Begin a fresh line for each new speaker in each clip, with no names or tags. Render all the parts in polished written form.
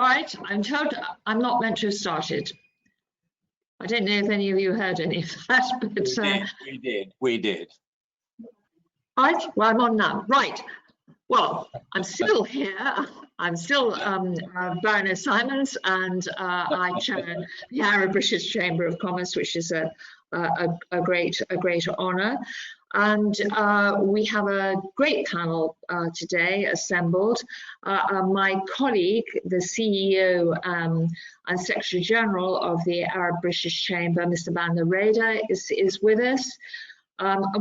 All right, I'm told I'm not meant to have started. I don't know if any of you heard any of that, but
we did.
Right, well, I'm on now. Right, well, I'm still here. I'm still Baroness Symons, and I chair the Arab-British Chamber of Commerce, which is a great honour. And we have a great panel today assembled. My colleague, the CEO and Secretary General of the Arab-British Chamber, Mr. Bandar Reda, is with us.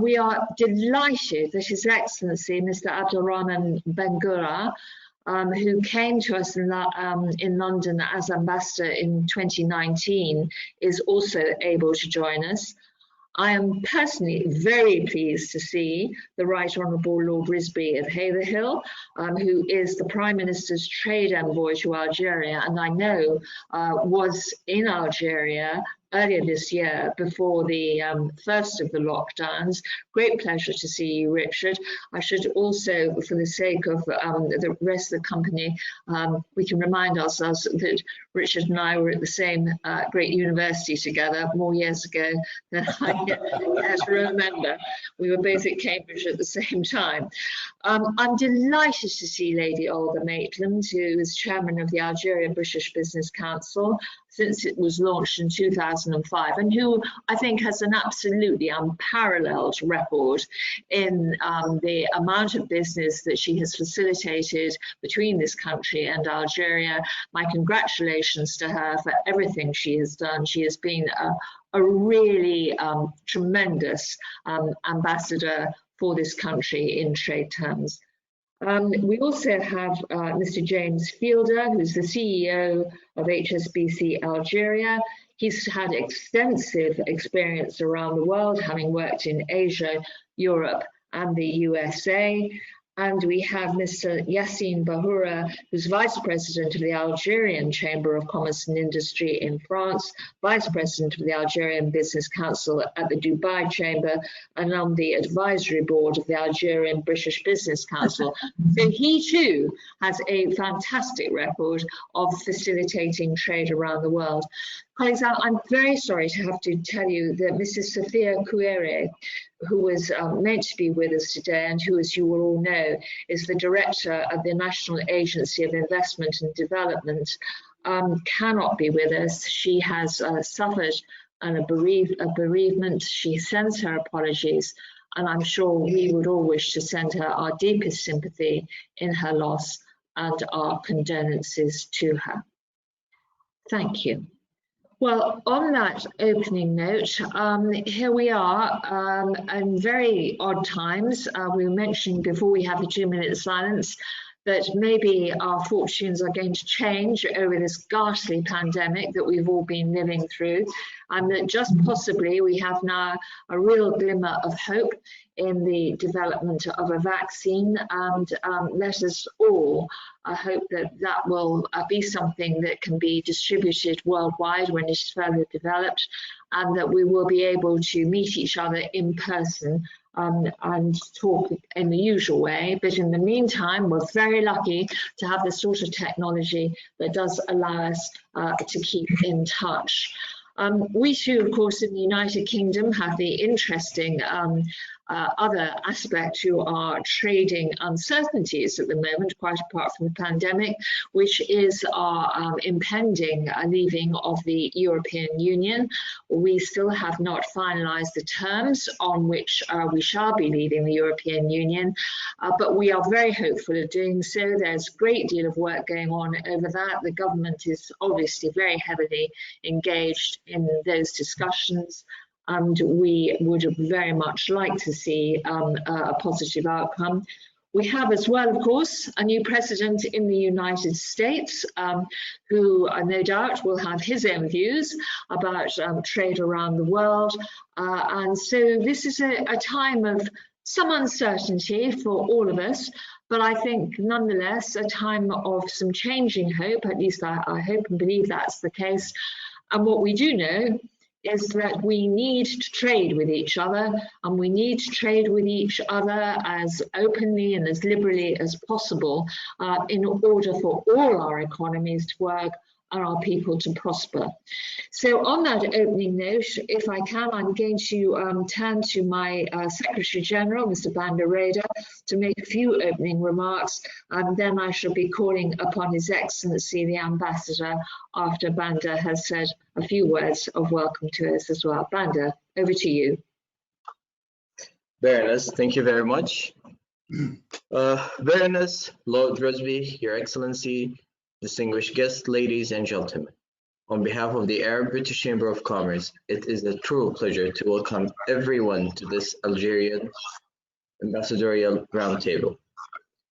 We are delighted that His Excellency, Mr. Abderrahmane Benguerrah, who came to us in London as ambassador in 2019, is also able to join us. I am personally very pleased to see the Right Honourable Lord Risby of Haverhill, who is the Prime Minister's trade envoy to Algeria, and I know was in Algeria earlier this year before the first of the lockdowns. Great pleasure to see you, Richard. I should also, for the sake of the rest of the company, we can remind ourselves that Richard and I were at the same great university together more years ago than I can remember. We were both at Cambridge at the same time. I'm delighted to see Lady Olga Maitland, who is chairman of the Algerian British Business Council since it was launched in 2005, and who I think has an absolutely unparalleled record in the amount of business that she has facilitated between this country and Algeria. My congratulations to her for everything she has done. She has been a really tremendous ambassador for this country in trade terms. We also have Mr. James Fielder, who's the CEO of HSBC Algeria. He's had extensive experience around the world, having worked in Asia, Europe, and the USA. And we have Mr. Yassine Bouhara, who's Vice President of the Algerian Chamber of Commerce and Industry in France, Vice President of the Algerian Business Council at the Dubai Chamber, and on the advisory board of the Algerian British Business Council. So he too has a fantastic record of facilitating trade around the world. Colleagues, I'm very sorry to have to tell you that Mrs. Safia Kouiret, who was meant to be with us today and who, as you will all know, is the director of the National Agency of Investment and Development, cannot be with us. She has suffered a bereavement. She sends her apologies, and I'm sure we would all wish to send her our deepest sympathy in her loss and our condolences to her. Thank you. Well, on that opening note, here we are in very odd times. We were mentioning before we had the 2-minute silence that maybe our fortunes are going to change over this ghastly pandemic that we've all been living through, and that just possibly we have now a real glimmer of hope in the development of a vaccine, and let us all hope that that will be something that can be distributed worldwide when it's further developed, and that we will be able to meet each other in person and talk in the usual way. But in the meantime, we're very lucky to have the sort of technology that does allow us to keep in touch. We too, of course, in the United Kingdom have the interesting other aspect to our trading uncertainties at the moment, quite apart from the pandemic, which is our impending leaving of the European Union. We still have not finalised the terms on which we shall be leaving the European Union, but we are very hopeful of doing so. There's a great deal of work going on over that. The government is obviously very heavily engaged in those discussions, and we would very much like to see a positive outcome. We have as well, of course, a new president in the United States who no doubt will have his own views about trade around the world. And so this is a time of some uncertainty for all of us, but I think nonetheless a time of some changing hope. At least I hope and believe that's the case. And what we do know is that we need to trade with each other, and we need to trade with each other as openly and as liberally as possible in order for all our economies to work and our people to prosper. So on that opening note, if I can, I'm going to turn to my Secretary General, Mr. Bandar Reda, to make a few opening remarks, and then I shall be calling upon His Excellency, the Ambassador, after Bandar has said a few words of welcome to us as well. Bandar, over to you.
Baroness, thank you very much. Baroness, Lord Risby, Your Excellency, distinguished guests, ladies and gentlemen. On behalf of the Arab British Chamber of Commerce, it is a true pleasure to welcome everyone to this Algerian Ambassadorial Roundtable.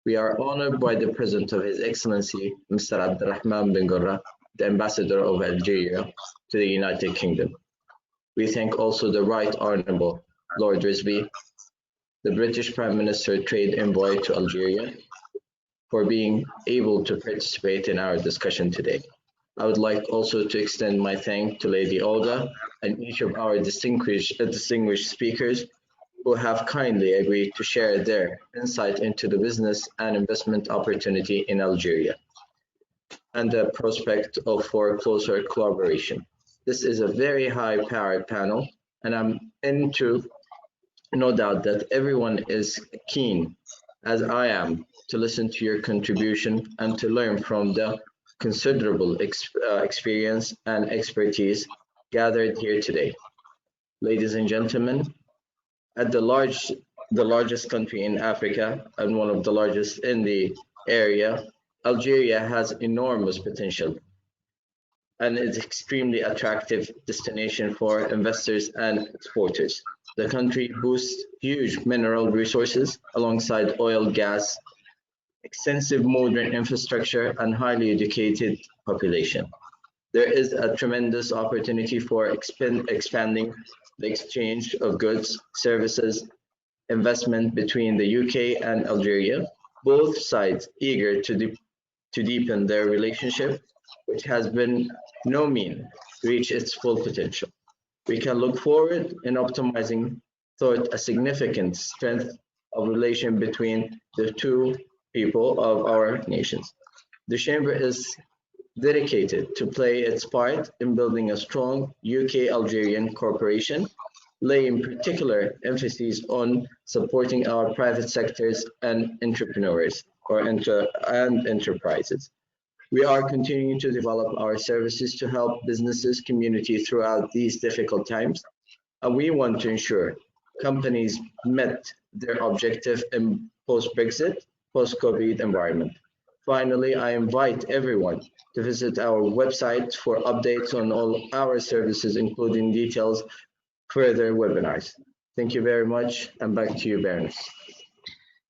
We are honored by the presence of His Excellency, Mr. Abderrahmane Benguerrah, the Ambassador of Algeria to the United Kingdom. We thank also the Right Honourable Lord Risby, the British Prime Minister Trade Envoy to Algeria, for being able to participate in our discussion today. I would like also to extend my thanks to Lady Olga and each of our distinguished speakers who have kindly agreed to share their insight into the business and investment opportunity in Algeria and the prospect for closer collaboration. This is a very high-powered panel, and I'm into no doubt that everyone is keen, as I am, to listen to your contribution and to learn from the considerable experience and expertise gathered here today. Ladies and gentlemen, at the largest country in Africa and one of the largest in the area, Algeria has enormous potential and is extremely attractive destination for investors and exporters. The country boasts huge mineral resources alongside oil, gas, extensive modern infrastructure, and highly educated population. There is a tremendous opportunity for expanding the exchange of goods, services, investment between the UK and Algeria, both sides eager to deepen their relationship, which has been no mean reach its full potential. We can look forward in optimizing toward a significant strength of relation between the two people of our nations. The Chamber is dedicated to play its part in building a strong UK-Algerian cooperation, laying particular emphasis on supporting our private sectors and entrepreneurs and enterprises. We are continuing to develop our services to help businesses community throughout these difficult times, and we want to ensure companies met their objective in post-Brexit, post-COVID environment. Finally, I invite everyone to visit our website for updates on all our services, including details further webinars. Thank you very much, and back to you, Baroness.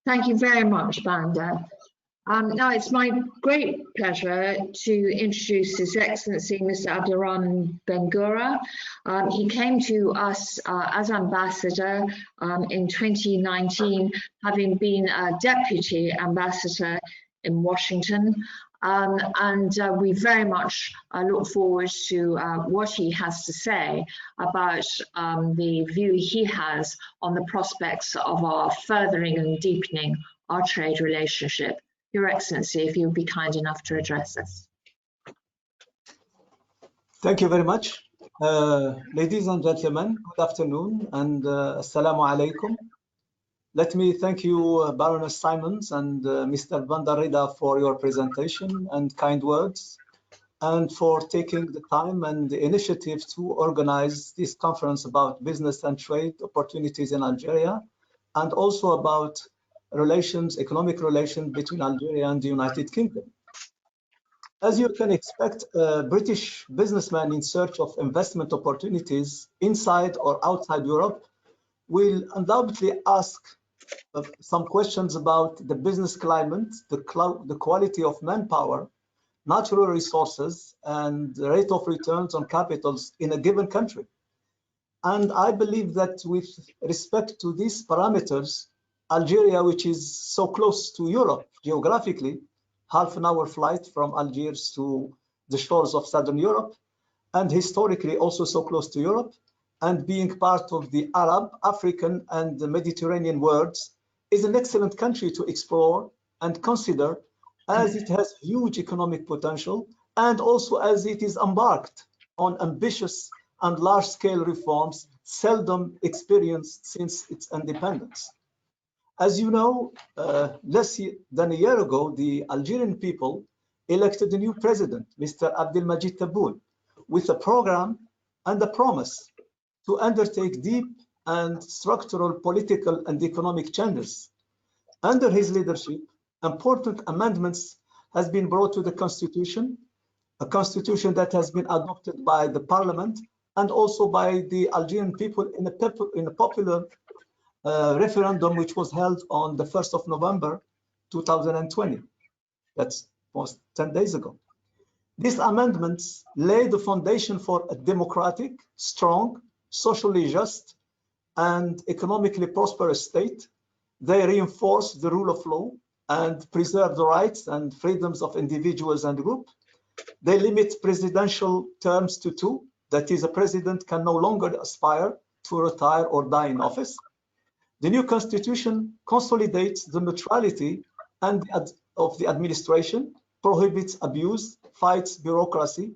Thank you very much, Bandar. Now it's my great pleasure to introduce His Excellency Mr. Abderrahmane Benguerrah. He came to us as ambassador in 2019, having been a deputy ambassador in Washington. We very much look forward to what he has to say about the view he has on the prospects of our furthering and deepening our trade relationship. Your Excellency, if you would be kind enough to address us.
Thank you very much. Ladies and gentlemen, good afternoon and assalamu alaikum. Let me thank you, Baroness Symons and Mr. Bandar Reda, for your presentation and kind words, and for taking the time and the initiative to organize this conference about business and trade opportunities in Algeria, and also about relations, economic relations between Algeria and the United Kingdom. As you can expect, a British businessman in search of investment opportunities inside or outside Europe will undoubtedly ask some questions about the business climate, the quality of manpower, natural resources, and the rate of returns on capitals in a given country. And I believe that with respect to these parameters, Algeria, which is so close to Europe geographically, half an hour flight from Algiers to the shores of Southern Europe, and historically also so close to Europe, and being part of the Arab, African, and the Mediterranean worlds, is an excellent country to explore and consider, as it has huge economic potential and also as it is embarked on ambitious and large-scale reforms seldom experienced since its independence. As you know, less than a year ago, the Algerian people elected a new president, Mr. Abdelmajid Tebboune, with a program and a promise to undertake deep and structural political and economic changes. Under his leadership, important amendments has been brought to the constitution, a constitution that has been adopted by the parliament and also by the Algerian people in a popular referendum which was held on the 1st of November 2020. That's almost 10 days ago. These amendments lay the foundation for a democratic, strong, socially just, and economically prosperous state. They reinforce the rule of law and preserve the rights and freedoms of individuals and groups. They limit presidential terms to 2, that is, a president can no longer aspire to retire or die in office. The new constitution consolidates the neutrality of the administration, prohibits abuse, fights bureaucracy,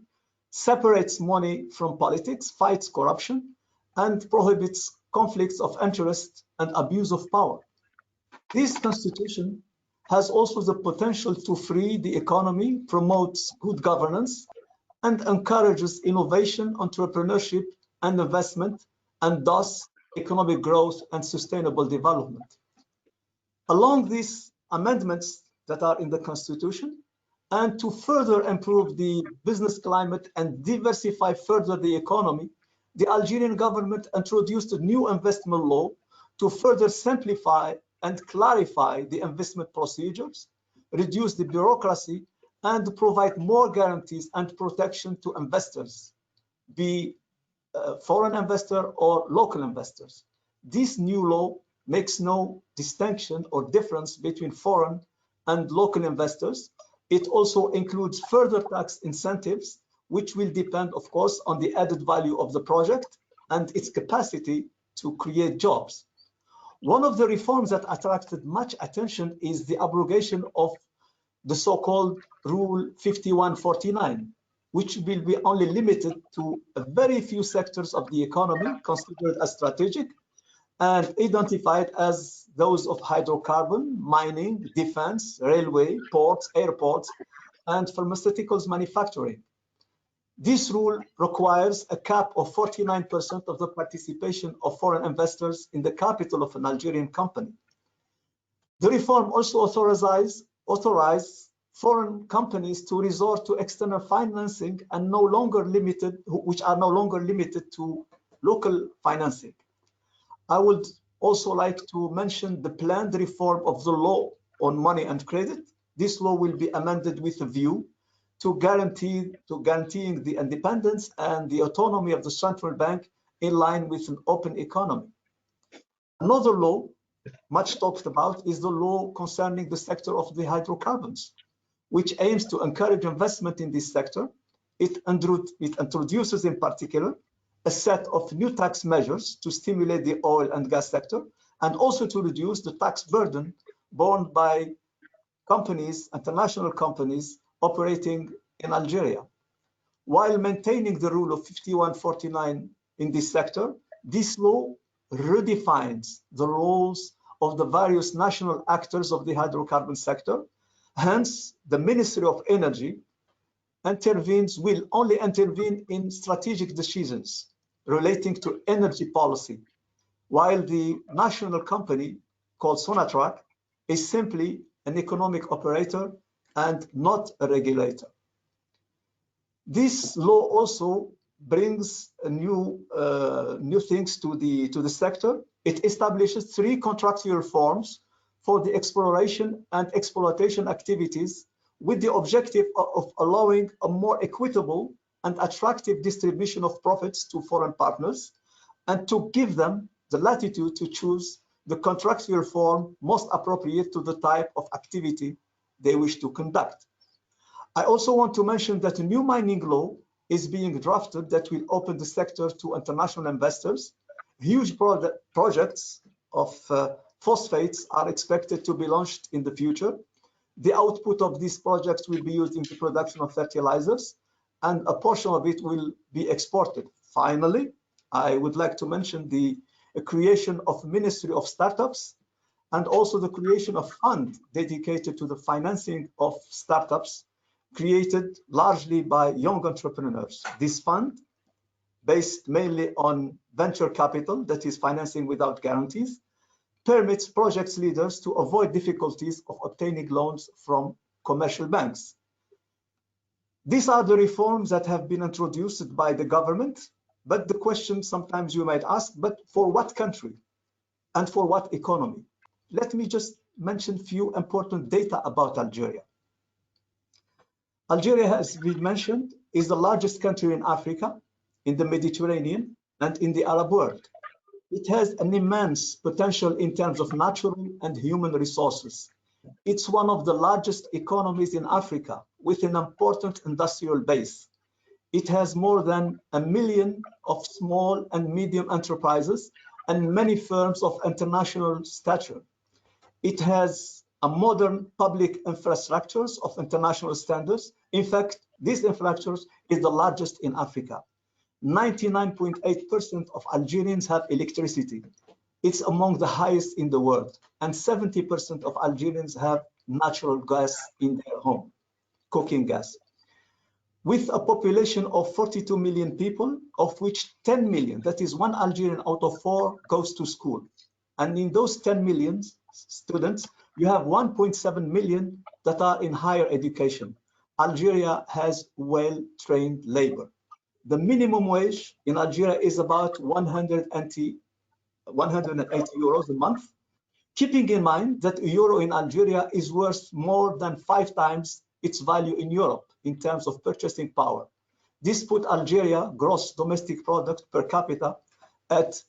separates money from politics, fights corruption, and prohibits conflicts of interest and abuse of power. This constitution has also the potential to free the economy, promotes good governance, and encourages innovation, entrepreneurship, and investment, and thus economic growth and sustainable development. Along these amendments that are in the Constitution, and to further improve the business climate and diversify further the economy, the Algerian government introduced a new investment law to further simplify and clarify the investment procedures, reduce the bureaucracy, and provide more guarantees and protection to investors, be foreign investor or local investors. This new law makes no distinction or difference between foreign and local investors. It also includes further tax incentives, which will depend, of course, on the added value of the project and its capacity to create jobs. One of the reforms that attracted much attention is the abrogation of the so-called Rule 5149, which will be only limited to a very few sectors of the economy considered as strategic and identified as those of hydrocarbon, mining, defense, railway, ports, airports, and pharmaceuticals manufacturing. This rule requires a cap of 49% of the participation of foreign investors in the capital of an Algerian company. The reform also authorizes foreign companies to resort to external financing and which are no longer limited to local financing. I would also like to mention the planned reform of the law on money and credit. This law will be amended with a view to guaranteeing the independence and the autonomy of the central bank in line with an open economy. Another law much talked about is the law concerning the sector of the hydrocarbons, which aims to encourage investment in this sector. It introduces in particular a set of new tax measures to stimulate the oil and gas sector and also to reduce the tax burden borne by companies, international companies operating in Algeria. While maintaining the rule of 5149 in this sector, this law redefines the roles of the various national actors of the hydrocarbon sector. Hence, the Ministry of Energy will only intervene in strategic decisions relating to energy policy, while the national company called Sonatrach is simply an economic operator and not a regulator. This law also brings new things to the sector. It establishes 3 contractual forms for the exploration and exploitation activities with the objective of allowing a more equitable and attractive distribution of profits to foreign partners and to give them the latitude to choose the contractual form most appropriate to the type of activity they wish to conduct. I also want to mention that a new mining law is being drafted that will open the sector to international investors. Huge projects of phosphates are expected to be launched in the future. The output of these projects will be used in the production of fertilizers, and a portion of it will be exported. Finally, I would like to mention the creation of Ministry of Startups and also the creation of fund dedicated to the financing of startups created largely by young entrepreneurs. This fund, based mainly on venture capital, that is financing without guarantees, permits project leaders to avoid difficulties of obtaining loans from commercial banks. These are the reforms that have been introduced by the government, but the question sometimes you might ask, but for what country and for what economy? Let me just mention a few important data about Algeria. Algeria, as we mentioned, is the largest country in Africa, in the Mediterranean, and in the Arab world. It has an immense potential in terms of natural and human resources. It's one of the largest economies in Africa with an important industrial base. It has more than 1 million of small and medium enterprises and many firms of international stature. It has a modern public infrastructures of international standards. In fact, this infrastructure is the largest in Africa. 99.8% of Algerians have electricity. It's among the highest in the world. And 70% of Algerians have natural gas in their home, cooking gas. With a population of 42 million people, of which 10 million, that is 1 Algerian out of 4, goes to school. And in those 10 million students, you have 1.7 million that are in higher education. Algeria has well-trained labor. The minimum wage in Algeria is about 180 euros a month, keeping in mind that a euro in Algeria is worth more than 5 times its value in Europe in terms of purchasing power. This put Algeria gross domestic product per capita at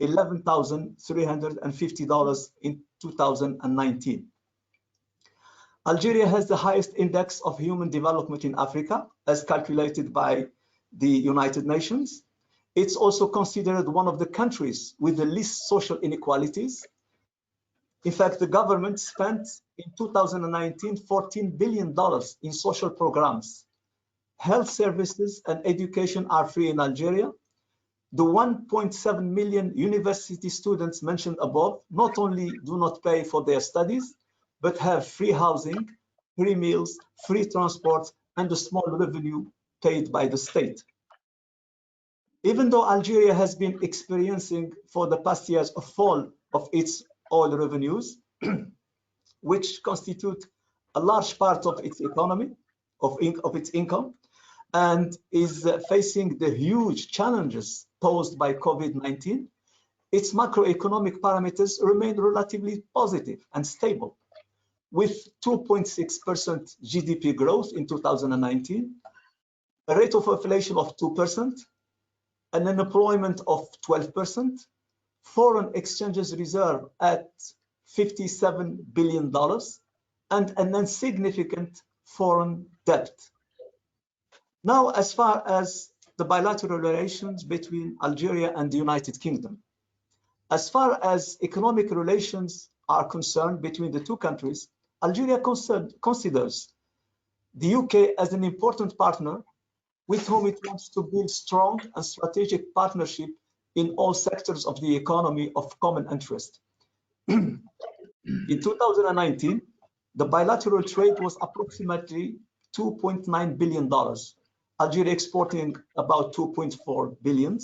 $11,350 in 2019. Algeria has the highest index of human development in Africa, as calculated by the United Nations. It's also considered one of the countries with the least social inequalities. In fact, the government spent in 2019 $14 billion in social programs. Health services and education are free in Algeria. The 1.7 million university students mentioned above not only do not pay for their studies, but have free housing, free meals, free transport, and a small revenue paid by the state. Even though Algeria has been experiencing for the past years a fall of its oil revenues, which constitute a large part of its economy, of its income, and is facing the huge challenges posed by COVID-19, its macroeconomic parameters remain relatively positive and stable, with 2.6% GDP growth in 2019, a rate of inflation of 2%, an unemployment of 12%, foreign exchanges reserve at $57 billion, and an insignificant foreign debt. Now, as far as the bilateral relations between Algeria and the United Kingdom, as far as economic relations are concerned between the two countries, Algeria considers the UK as an important partner with whom it wants to build strong and strategic partnership in all sectors of the economy of common interest. In 2019, the bilateral trade was approximately $2.9 billion. Algeria exporting about 2.4 billion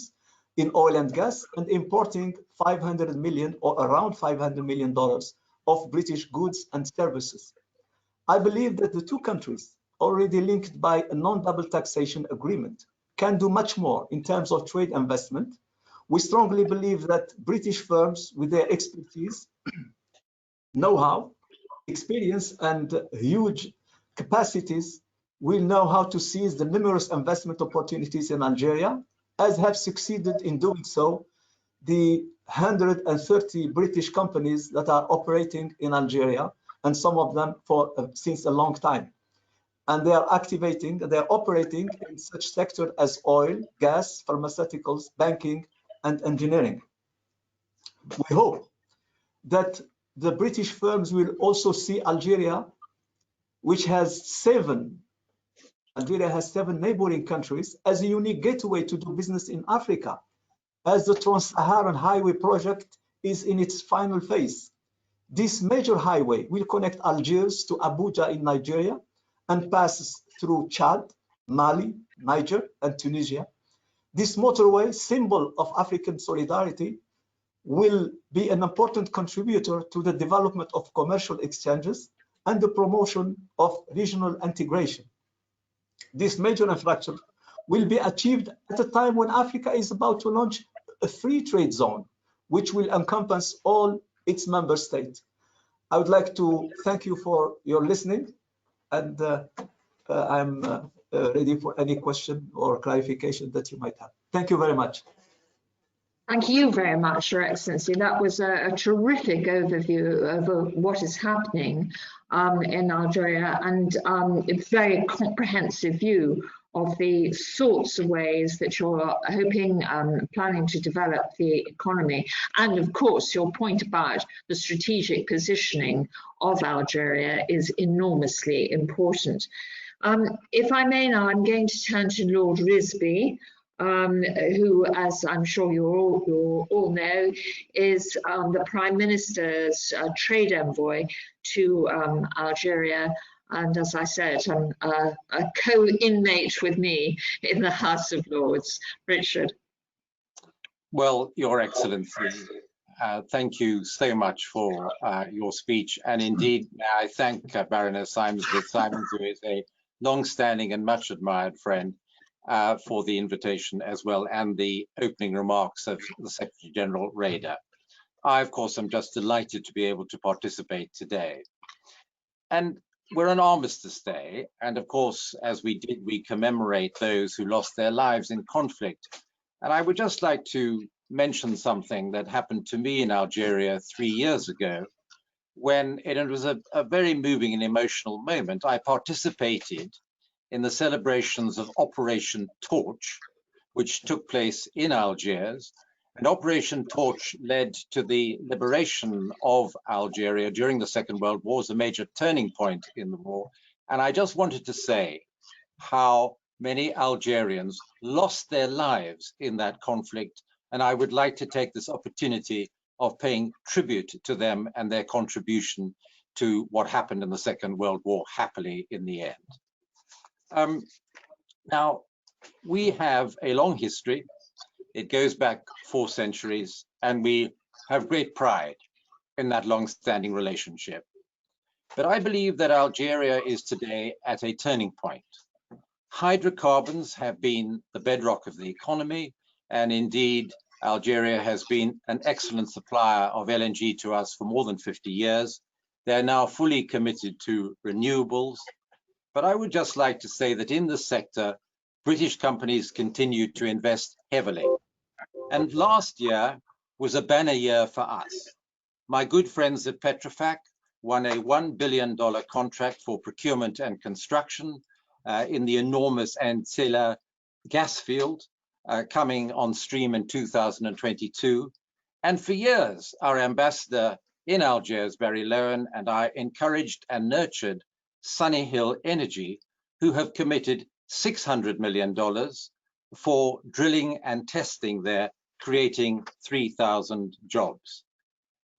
in oil and gas and importing 500 million or around $500 million of British goods and services. I believe that the two countries, already linked by a non-double taxation agreement, can do much more in terms of trade investment. We strongly believe that British firms with their expertise, know-how, experience, and huge capacities will know how to seize the numerous investment opportunities in Algeria, as have succeeded in doing so the 130 British companies that are operating in Algeria, and some of them for since a long time. and they are operating in such sectors as oil, gas, pharmaceuticals, banking, and engineering. We hope that the British firms will also see Algeria, which has seven neighboring countries, as a unique gateway to do business in Africa, as the Trans-Saharan Highway project is in its final phase. This major highway will connect Algiers to Abuja in Nigeria and passes through Chad, Mali, Niger, and Tunisia. This motorway, symbol of African solidarity, will be an important contributor to the development of commercial exchanges and the promotion of regional integration. This major infrastructure will be achieved at a time when Africa is about to launch a free trade zone, which will encompass all its member states. I would like to thank you for your listening, and I'm ready for any question or clarification that you might have. Thank you very much.
Thank you very much, Your Excellency. That was a terrific overview of what is happening in Algeria, and a very comprehensive view of the sorts of ways that you're hoping, planning to develop the economy. And of course, your point about the strategic positioning of Algeria is enormously important. If I may now, I'm going to turn to Lord Risby, who, as I'm sure you all know, is the Prime Minister's trade envoy to Algeria. And as I said, a co-inmate with me in the House of Lords. Richard.
Well, Your Excellency, thank you so much for your speech. And indeed, I thank Baroness Symons, who is a long-standing and much admired friend, for the invitation as well, and the opening remarks of the Secretary General Reda. I, of course, am just delighted to be able to participate today. And we're on Armistice Day, and of course, as we did, we commemorate those who lost their lives in conflict. And I would just like to mention something that happened to me in Algeria 3 years ago, when it was a very moving and emotional moment. I participated in the celebrations of Operation Torch, which took place in Algiers. And Operation Torch led to the liberation of Algeria during the Second World War, was a major turning point in the war. And I just wanted to say how many Algerians lost their lives in that conflict. And I would like to take this opportunity of paying tribute to them and their contribution to what happened in the Second World War, happily in the end. Now, we have a long history. It goes back 4 centuries, and we have great pride in that long-standing relationship. But I believe that Algeria is today at a turning point. Hydrocarbons have been the bedrock of the economy, and indeed, Algeria has been an excellent supplier of LNG to us for more than 50 years. They're now fully committed to renewables. But I would just like to say that in this sector, British companies continue to invest heavily. And last year was a banner year for us. My good friends at Petrofac won a $1 billion contract for procurement and construction in the enormous Antilla gas field coming on stream in 2022. And for years, our ambassador in Algiers, Barry Lowen, and I encouraged and nurtured Sunny Hill Energy, who have committed $600 million for drilling and testing there, creating 3,000 jobs.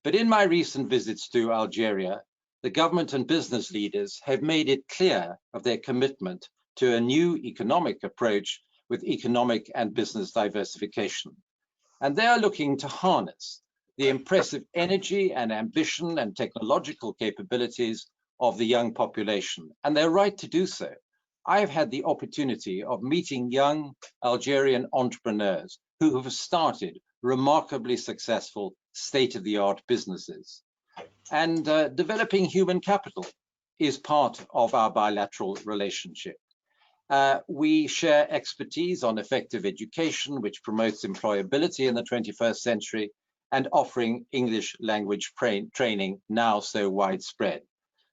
But in my recent visits to Algeria, the government and business leaders have made it clear of their commitment to a new economic approach with economic and business diversification. And they are looking to harness the impressive energy and ambition and technological capabilities of the young population, and they're right to do so. I've had the opportunity of meeting young Algerian entrepreneurs who have started remarkably successful state-of-the-art businesses. And developing human capital is part of our bilateral relationship. We share expertise on effective education, which promotes employability in the 21st century, and offering English language training now so widespread.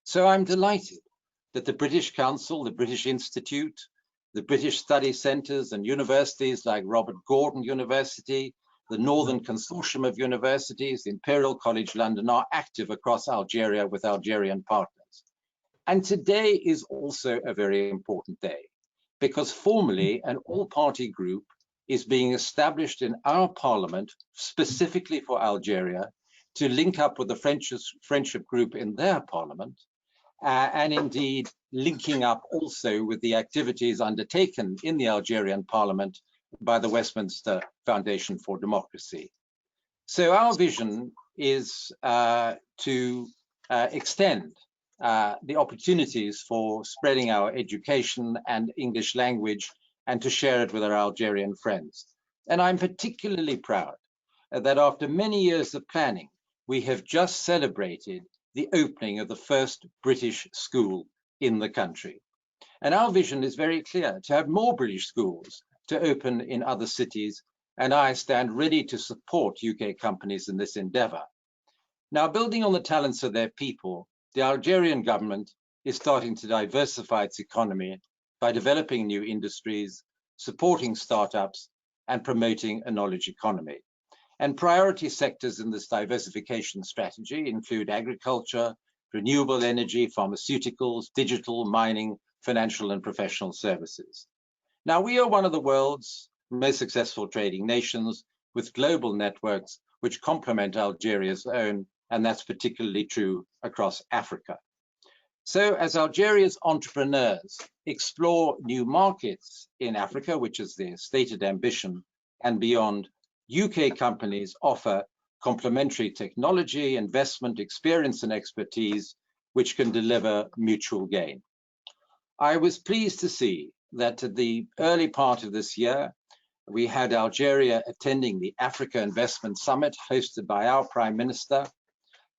So I'm delighted that the British Council, the British Institute, the British Study Centres and universities like Robert Gordon University, the Northern Consortium of Universities, the Imperial College London are active across Algeria with Algerian partners. And today is also a very important day because formally an all-party group is being established in our parliament specifically for Algeria to link up with the friendship group in their parliament and indeed linking up also with the activities undertaken in the Algerian parliament by the Westminster Foundation for Democracy. So our vision is to extend the opportunities for spreading our education and English language and to share it with our Algerian friends. And I'm particularly proud that after many years of planning, we have just celebrated the opening of the first British school in the country. And our vision is very clear, to have more British schools to open in other cities, and I stand ready to support UK companies in this endeavour. Now, building on the talents of their people, the Algerian government is starting to diversify its economy by developing new industries, supporting startups, and promoting a knowledge economy. And priority sectors in this diversification strategy include agriculture, renewable energy, pharmaceuticals, digital, mining, financial and professional services. Now, we are one of the world's most successful trading nations with global networks which complement Algeria's own, and that's particularly true across Africa. So as Algeria's entrepreneurs explore new markets in Africa, which is their stated ambition, and beyond, UK companies offer complementary technology, investment, experience, and expertise, which can deliver mutual gain. I was pleased to see that at the early part of this year, we had Algeria attending the Africa Investment Summit hosted by our Prime Minister,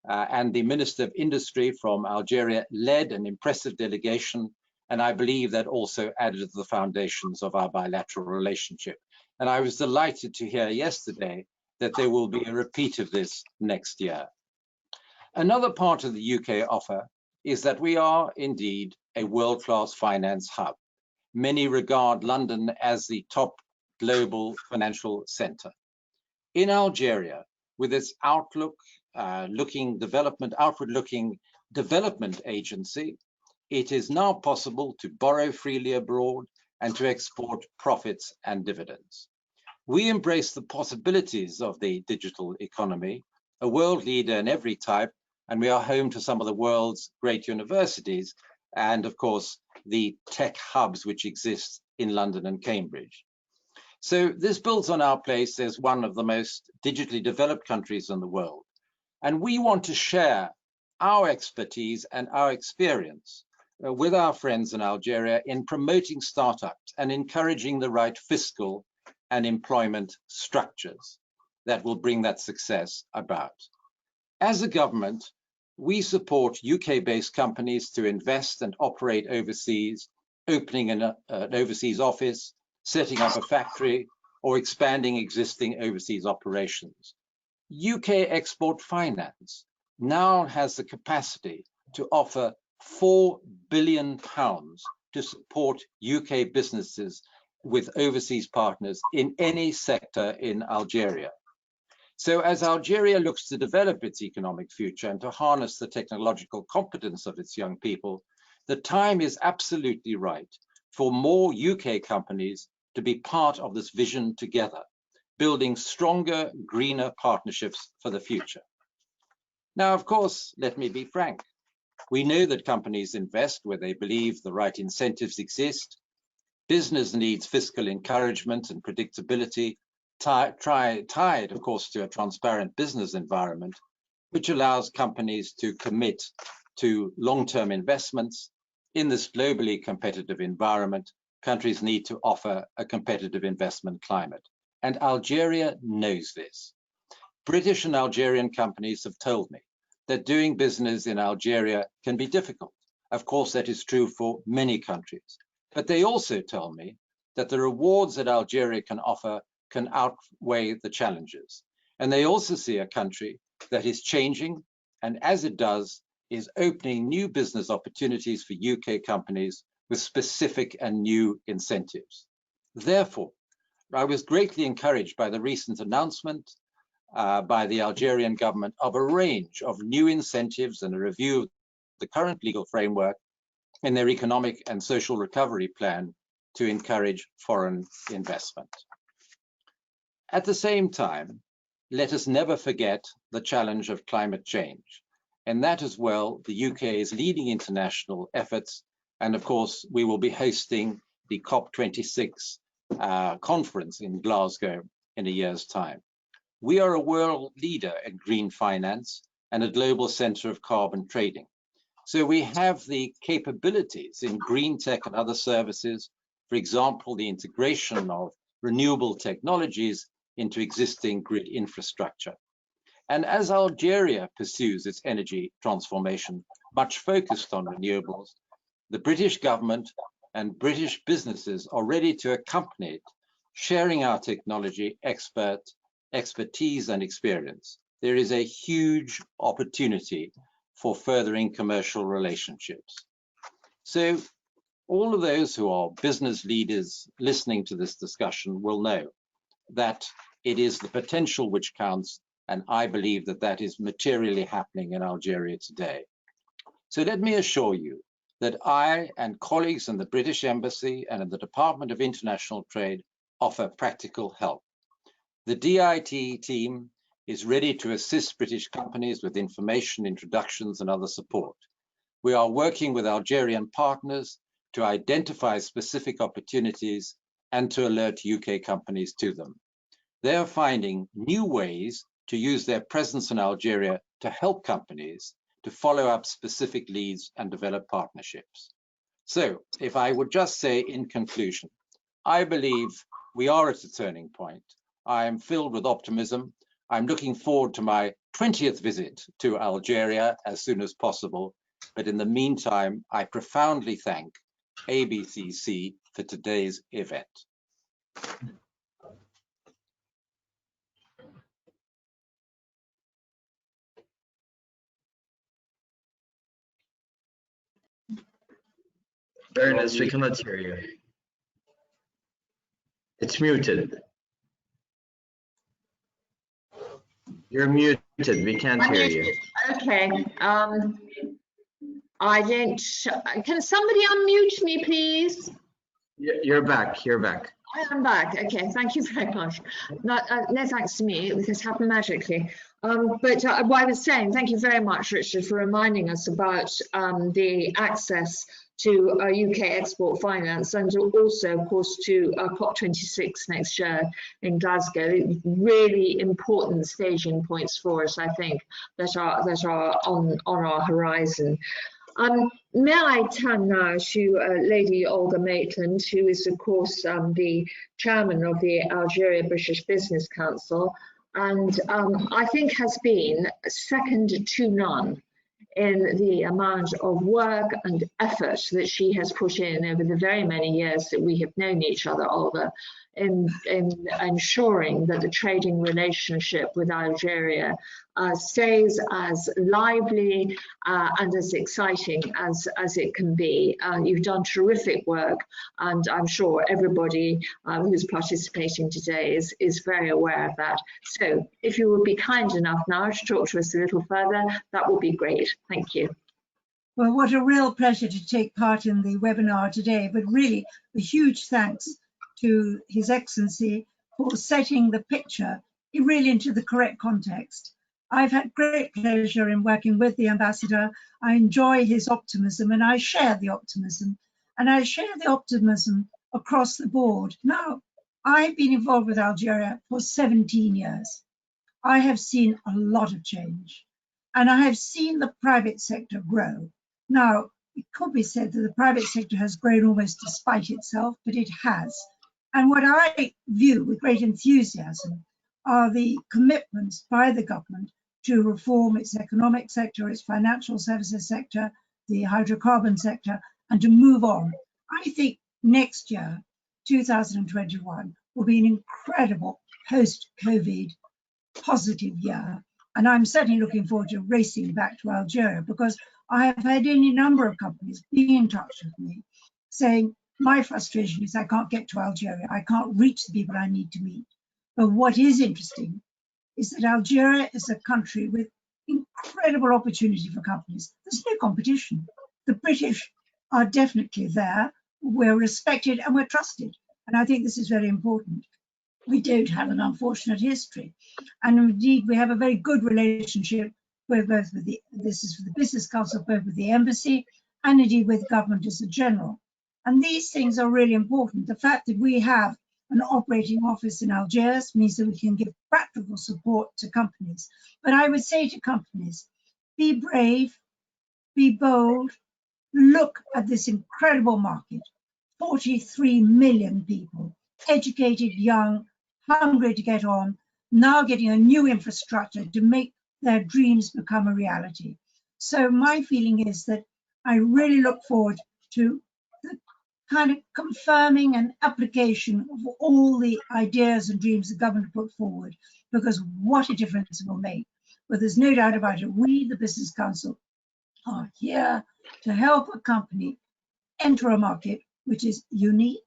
and the Minister of Industry from Algeria led an impressive delegation, and I believe that also added to the foundations of our bilateral relationship. And I was delighted to hear yesterday that there will be a repeat of this next year. Another part of the UK offer is that we are indeed a world-class finance hub. Many regard London as the top global financial center. In Algeria, with its outward-looking development agency, it is now possible to borrow freely abroad and to export profits and dividends. We embrace the possibilities of the digital economy, a world leader in every type, and we are home to some of the world's great universities and, of course, the tech hubs which exist in London and Cambridge. So this builds on our place as one of the most digitally developed countries in the world. And we want to share our expertise and our experience with our friends in Algeria in promoting startups and encouraging the right fiscal and employment structures that will bring that success about. As a government, we support UK-based companies to invest and operate overseas, opening an overseas office, setting up a factory, or expanding existing overseas operations. UK Export Finance now has the capacity to offer £4 billion to support UK businesses with overseas partners in any sector in Algeria. So as Algeria looks to develop its economic future and to harness the technological competence of its young people, the time is absolutely right for more UK companies to be part of this vision together, building stronger, greener partnerships for the future. Now, of course, let me be frank. We know that companies invest where they believe the right incentives exist. Business needs fiscal encouragement and predictability, tied, of course, to a transparent business environment, which allows companies to commit to long-term investments. In this globally competitive environment, countries need to offer a competitive investment climate. And Algeria knows this. British and Algerian companies have told me that doing business in Algeria can be difficult. Of course, that is true for many countries. But they also tell me that the rewards that Algeria can offer can outweigh the challenges. And they also see a country that is changing, and as it does, is opening new business opportunities for UK companies with specific and new incentives. Therefore, I was greatly encouraged by the recent announcement by the Algerian government of a range of new incentives and a review of the current legal framework in their economic and social recovery plan to encourage foreign investment. At the same time, let us never forget the challenge of climate change. And that as well, the UK is leading international efforts. And of course, we will be hosting the COP26 conference in Glasgow in a year's time. We are a world leader in green finance and a global center of carbon trading. So we have the capabilities in green tech and other services, for example, the integration of renewable technologies into existing grid infrastructure. And as Algeria pursues its energy transformation, much focused on renewables, the British government and British businesses are ready to accompany it, sharing our technology, expertise and experience. There is a huge opportunity for furthering commercial relationships. So all of those who are business leaders listening to this discussion will know that it is the potential which counts, and I believe that that is materially happening in Algeria today. So let me assure you that I and colleagues in the British Embassy and in the Department of International Trade offer practical help. The DIT team is ready to assist British companies with information, introductions, and other support. We are working with Algerian partners to identify specific opportunities and to alert UK companies to them. They are finding new ways to use their presence in Algeria to help companies to follow up specific leads and develop partnerships. So if I would just say in conclusion, I believe we are at a turning point. I am filled with optimism. I'm looking forward to my 20th visit to Algeria as soon as possible. But in the meantime, I profoundly thank ABCC for today's event.
Baroness, we cannot hear you. It's muted. You're muted. We can't hear you.
Okay. I don't. Can somebody unmute me, please?
You're back. You're back.
I am back. Okay. Thank you very much. No thanks to me. It has happened magically. But what I was saying, thank you very much, Richard, for reminding us about the access to UK export finance, and also, of course, to COP26 next year in Glasgow. Really important staging points for us, I think, that are on our horizon. May I turn now to Lady Olga Maitland, who is, of course, the chairman of the Algeria British Business Council, and I think has been second to none in the amount of work and effort that she has put in over the very many years that we have known each other, Olga, in ensuring that the trading relationship with Algeria stays as lively and as exciting as it can be. You've done terrific work, and I'm sure everybody who's participating today is very aware of that. So if you would be kind enough now to talk to us a little further, that would be great. Thank you.
Well, what a real pleasure to take part in the webinar today, but really a huge thanks to His Excellency for setting the picture really into the correct context. I've had great pleasure in working with the ambassador. I enjoy his optimism, and I share the optimism. And I share the optimism across the board. Now, I've been involved with Algeria for 17 years. I have seen a lot of change, and I have seen the private sector grow. Now, it could be said that the private sector has grown almost despite itself, but it has. And what I view with great enthusiasm are the commitments by the government to reform its economic sector, its financial services sector, the hydrocarbon sector, and to move on. I think next year, 2021, will be an incredible post-COVID positive year. And I'm certainly looking forward to racing back to Algeria, because I have had any number of companies be in touch with me saying, my frustration is I can't get to Algeria. I can't reach the people I need to meet. But what is interesting is that Algeria is a country with incredible opportunity for companies. There's no competition. The British are definitely there. We're respected and we're trusted. And I think this is very important. We don't have an unfortunate history. And indeed, we have a very good relationship with both with this is for the Business Council, both with the embassy and indeed with government as a general. And these things are really important. The fact that we have an operating office in Algiers means that we can give practical support to companies. But I would say to companies, be brave, be bold, look at this incredible market. 43 million people, educated, young, hungry to get on, now getting a new infrastructure to make their dreams become a reality. So my feeling is that I really look forward to the kind of confirming and application of all the ideas and dreams the government put forward, because what a difference it will make. But there's no doubt about it, we, the Business Council, are here to help a company enter a market which is unique.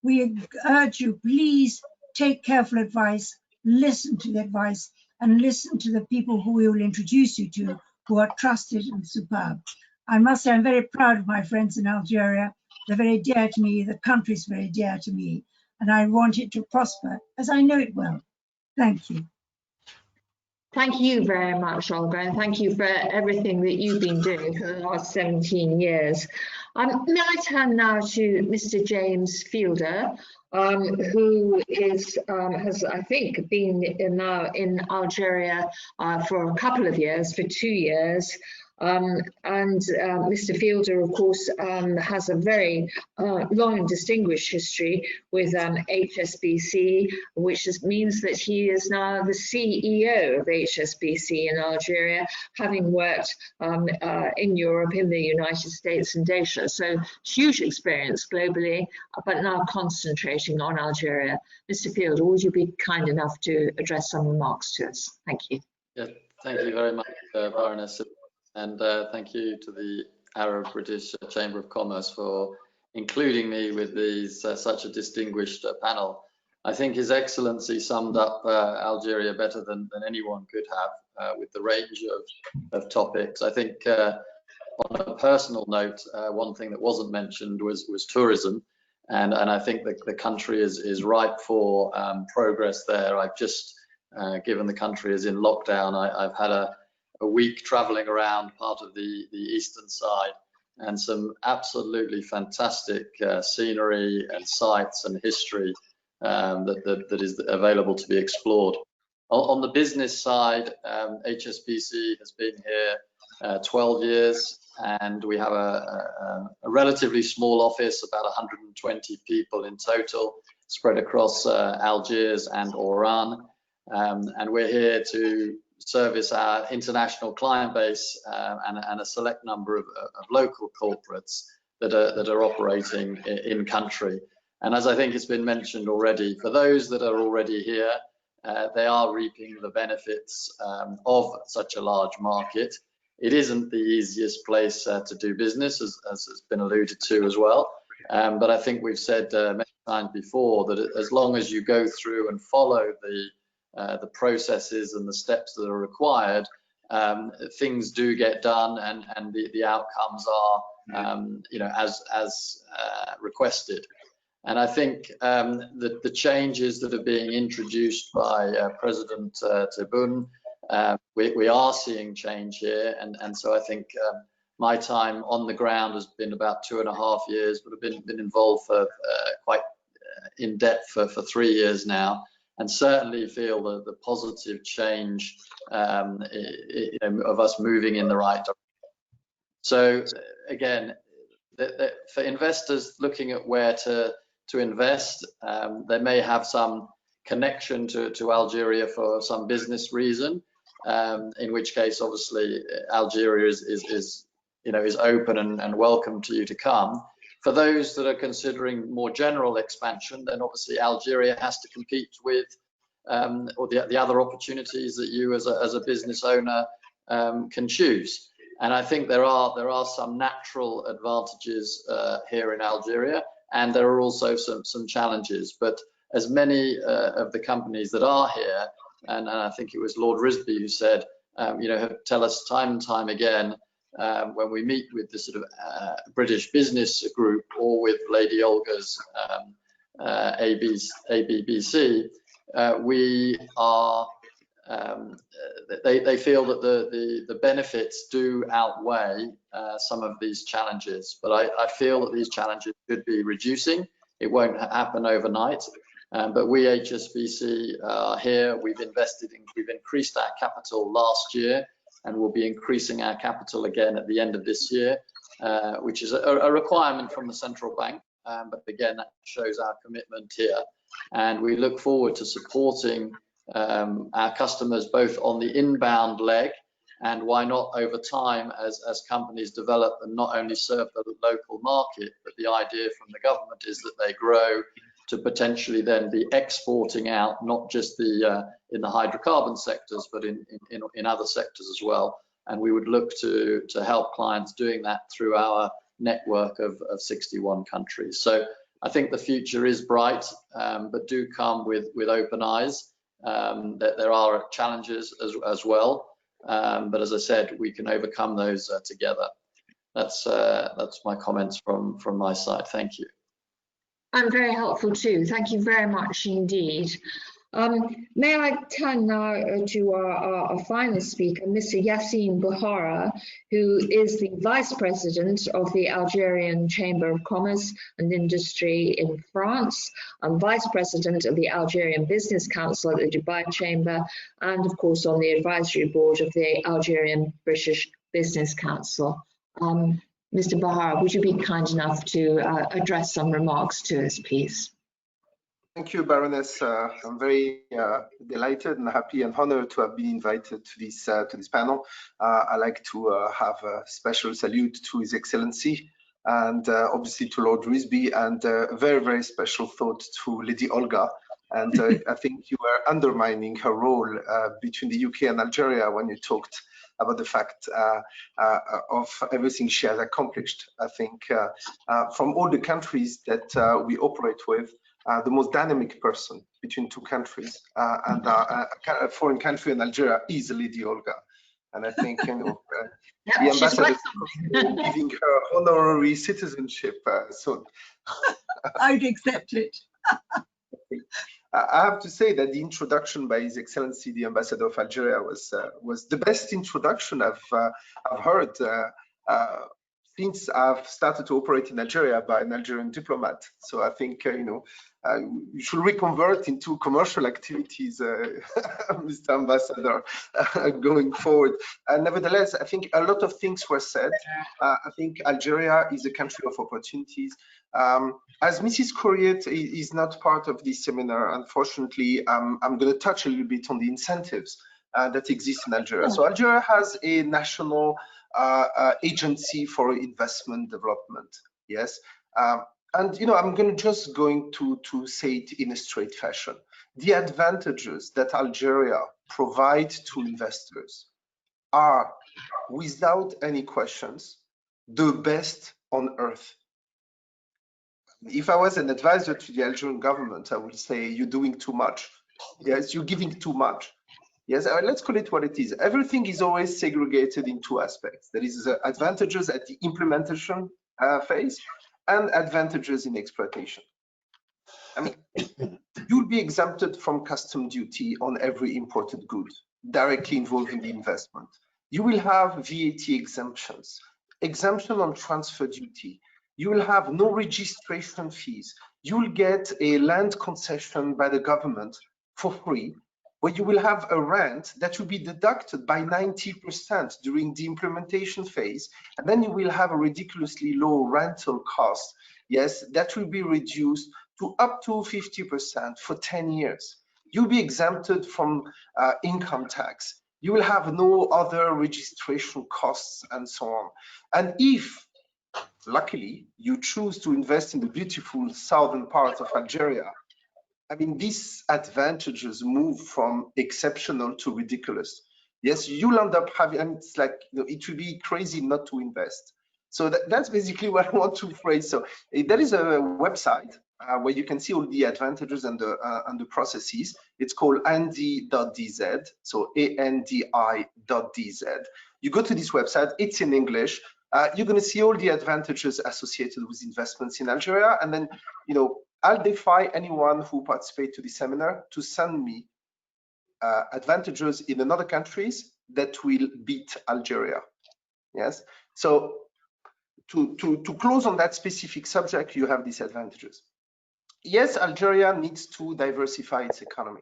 We urge you, please take careful advice, listen to the advice, and listen to the people who we will introduce you to, who are trusted and superb. I must say I'm very proud of my friends in Algeria. They're very dear to me, the country's very dear to me, and I want it to prosper, as I know it will. Thank you.
Thank you very much, Olga, and thank you for everything that you've been doing for the last 17 years. May I turn now to Mr. James Fielder, who has, I think, been now in Algeria for a couple of years, for 2 years. Mr. Fielder, of course, has a very long and distinguished history with HSBC, which means that he is now the CEO of HSBC in Algeria, having worked in Europe, in the United States and Asia. So huge experience globally, but now concentrating on Algeria. Mr. Fielder, would you be kind enough to address some remarks to us? Thank you.
Yeah, thank you very much, Baroness. And thank you to the Arab-British Chamber of Commerce for including me with these such a distinguished panel. I think His Excellency summed up Algeria better than anyone could have with the range of topics. I think on a personal note, one thing that wasn't mentioned was tourism. And I think that the country is ripe for progress there. I've just, given the country is in lockdown, I've had a week traveling around part of the eastern side, and some absolutely fantastic scenery and sites and history that is available to be explored. On the business side, HSBC has been here 12 years, and we have a relatively small office, about 120 people in total, spread across Algiers and Oran, and we're here to service our international client base and a select number of local corporates that are operating in country. And as I think it's been mentioned already, for those that are already here, they are reaping the benefits of such a large market. It isn't the easiest place to do business, as has been alluded to as well. But I think we've said many times before that as long as you go through and follow the processes and the steps that are required, things do get done, and the outcomes are as requested. And I think that the changes that are being introduced by President Tebboune, we are seeing change here, and so I think my time on the ground has been about 2.5 years, but I've been involved for quite in depth for 3 years now, and certainly feel the positive change of us moving in the right direction. So again, for investors looking at where to invest, they may have some connection to Algeria for some business reason, in which case obviously Algeria is open and welcome to you to come. For those that are considering more general expansion, then obviously Algeria has to compete with or the other opportunities that you as a business owner can choose. And I think there are some natural advantages here in Algeria, and there are also some challenges. But as many of the companies that are here, and I think it was Lord Risby who said, tell us time and time again, when we meet with the sort of British business group or with Lady Olga's ABCC, we are. They feel that the benefits do outweigh some of these challenges, but I feel that these challenges should be reducing. It won't happen overnight, but we HSBC are here. We've increased our capital last year, and we'll be increasing our capital again at the end of this year, which is a requirement from the central bank. But again, that shows our commitment here, and we look forward to supporting our customers both on the inbound leg, and why not over time as companies develop and not only serve the local market, but the idea from the government is that they grow to potentially then be exporting out, not just in the hydrocarbon sectors, but in other sectors as well. And we would look to help clients doing that through our network of 61 countries. So I think the future is bright, but do come with open eyes. That there are challenges as well, but as I said, we can overcome those together. That's my comments from my side. Thank you.
And very helpful too. Thank you very much indeed. May I turn now to our final speaker, Mr. Yassine Bouhara, who is the Vice-President of the Algerian Chamber of Commerce and Industry in France, and Vice-President of the Algerian Business Council at the Dubai Chamber, and of course on the advisory board of the Algerian British Business Council. Mr. Bouhara, would you be kind enough to address some remarks to us, please?
Thank you, Baroness. I'm very delighted and happy and honored to have been invited to this panel. I'd like to have a special salute to His Excellency and obviously to Lord Risby, and a very, very special thought to Lady Olga. And I think you were undermining her role between the UK and Algeria when you talked about the fact of everything she has accomplished. I think from all the countries that we operate with, the most dynamic person between two countries and a foreign country in Algeria is Lady Olga. And I think, the ambassador giving her honorary citizenship soon.
I'd accept it.
I have to say that the introduction by His Excellency, the Ambassador of Algeria, was the best introduction I've heard since I've started to operate in Algeria by an Algerian diplomat. So I think, you should reconvert into commercial activities, Mr. Ambassador, going forward. Nevertheless, I think a lot of things were said. I think Algeria is a country of opportunities. As Mrs. Kouiret is not part of this seminar, unfortunately, I'm going to touch a little bit on the incentives that exist in Algeria. So Algeria has a national agency for investment development. Yes. And I'm just going to say it in a straight fashion. The advantages that Algeria provides to investors are, without any questions, the best on earth. If I was an advisor to the Algerian government, I would say you're doing too much. Yes, you're giving too much. Yes, let's call it what it is. Everything is always segregated in two aspects. There is advantages at the implementation phase and advantages in exploitation. I mean, you'll be exempted from custom duty on every imported good directly involving the investment. You will have VAT exemptions, exemption on transfer duty. You will have no registration fees. You will get a land concession by the government for free, where you will have a rent that will be deducted by 90% during the implementation phase. And then you will have a ridiculously low rental cost. Yes, that will be reduced to up to 50% for 10 years. You'll be exempted from income tax. You will have no other registration costs and so on. And if, luckily, you choose to invest in the beautiful southern part of Algeria, I mean, these advantages move from exceptional to ridiculous. yes, you'll end up having, and it's like, you know, it would be crazy not to invest. So that's basically what I want to phrase. So there is a website where you can see all the advantages and the processes. It's called ANDI.dz, so ANDI.dz. You go to this website, it's in English. You're going to see all the advantages associated with investments in Algeria. And then, you know, I'll defy anyone who participates to the seminar to send me advantages in other countries that will beat Algeria. Yes. So to close on that specific subject, you have these advantages. Yes, Algeria needs to diversify its economy.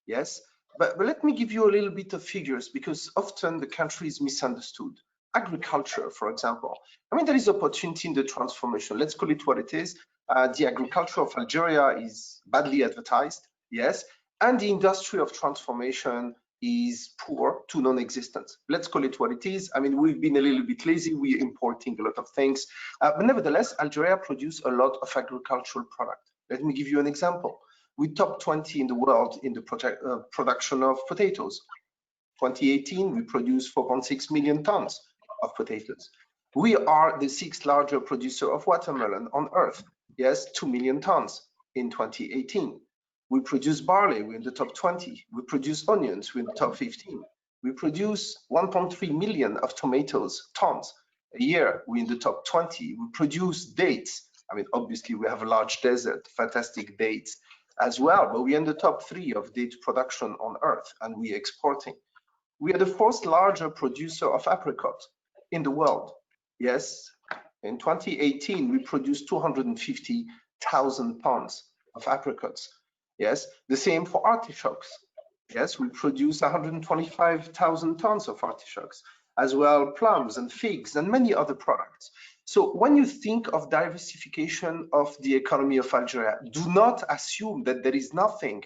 Yes, but let me give you a little bit of figures, because often the country is misunderstood. Agriculture, for example. I mean, there is opportunity in the transformation. Let's call it what it is. The agriculture of Algeria is badly advertised. Yes, and the industry of transformation is poor to non-existent. Let's call it what it is. I mean, we've been a little bit lazy. We're importing a lot of things, but nevertheless, Algeria produces a lot of agricultural product. Let me give you an example. We top 20 in the world in the production of potatoes. 2018, we produced 4.6 million tons of potatoes. We are the 6th largest producer of watermelon on earth. Yes, 2 million tons in 2018. We produce barley, we're in the top 20. We produce onions, we're in the top 15. We produce 1.3 million of tomatoes, tons a year, we're in the top 20. We produce dates. I mean, obviously we have a large desert, fantastic dates as well, but we're in the top 3 of date production on earth, and we're exporting. We are the 4th largest producer of apricot in the world. Yes, in 2018, we produced 250,000 tons of apricots. Yes, the same for artichokes. Yes, we produce 125,000 tons of artichokes, as well plums and figs and many other products. So when you think of diversification of the economy of Algeria, do not assume that there is nothing.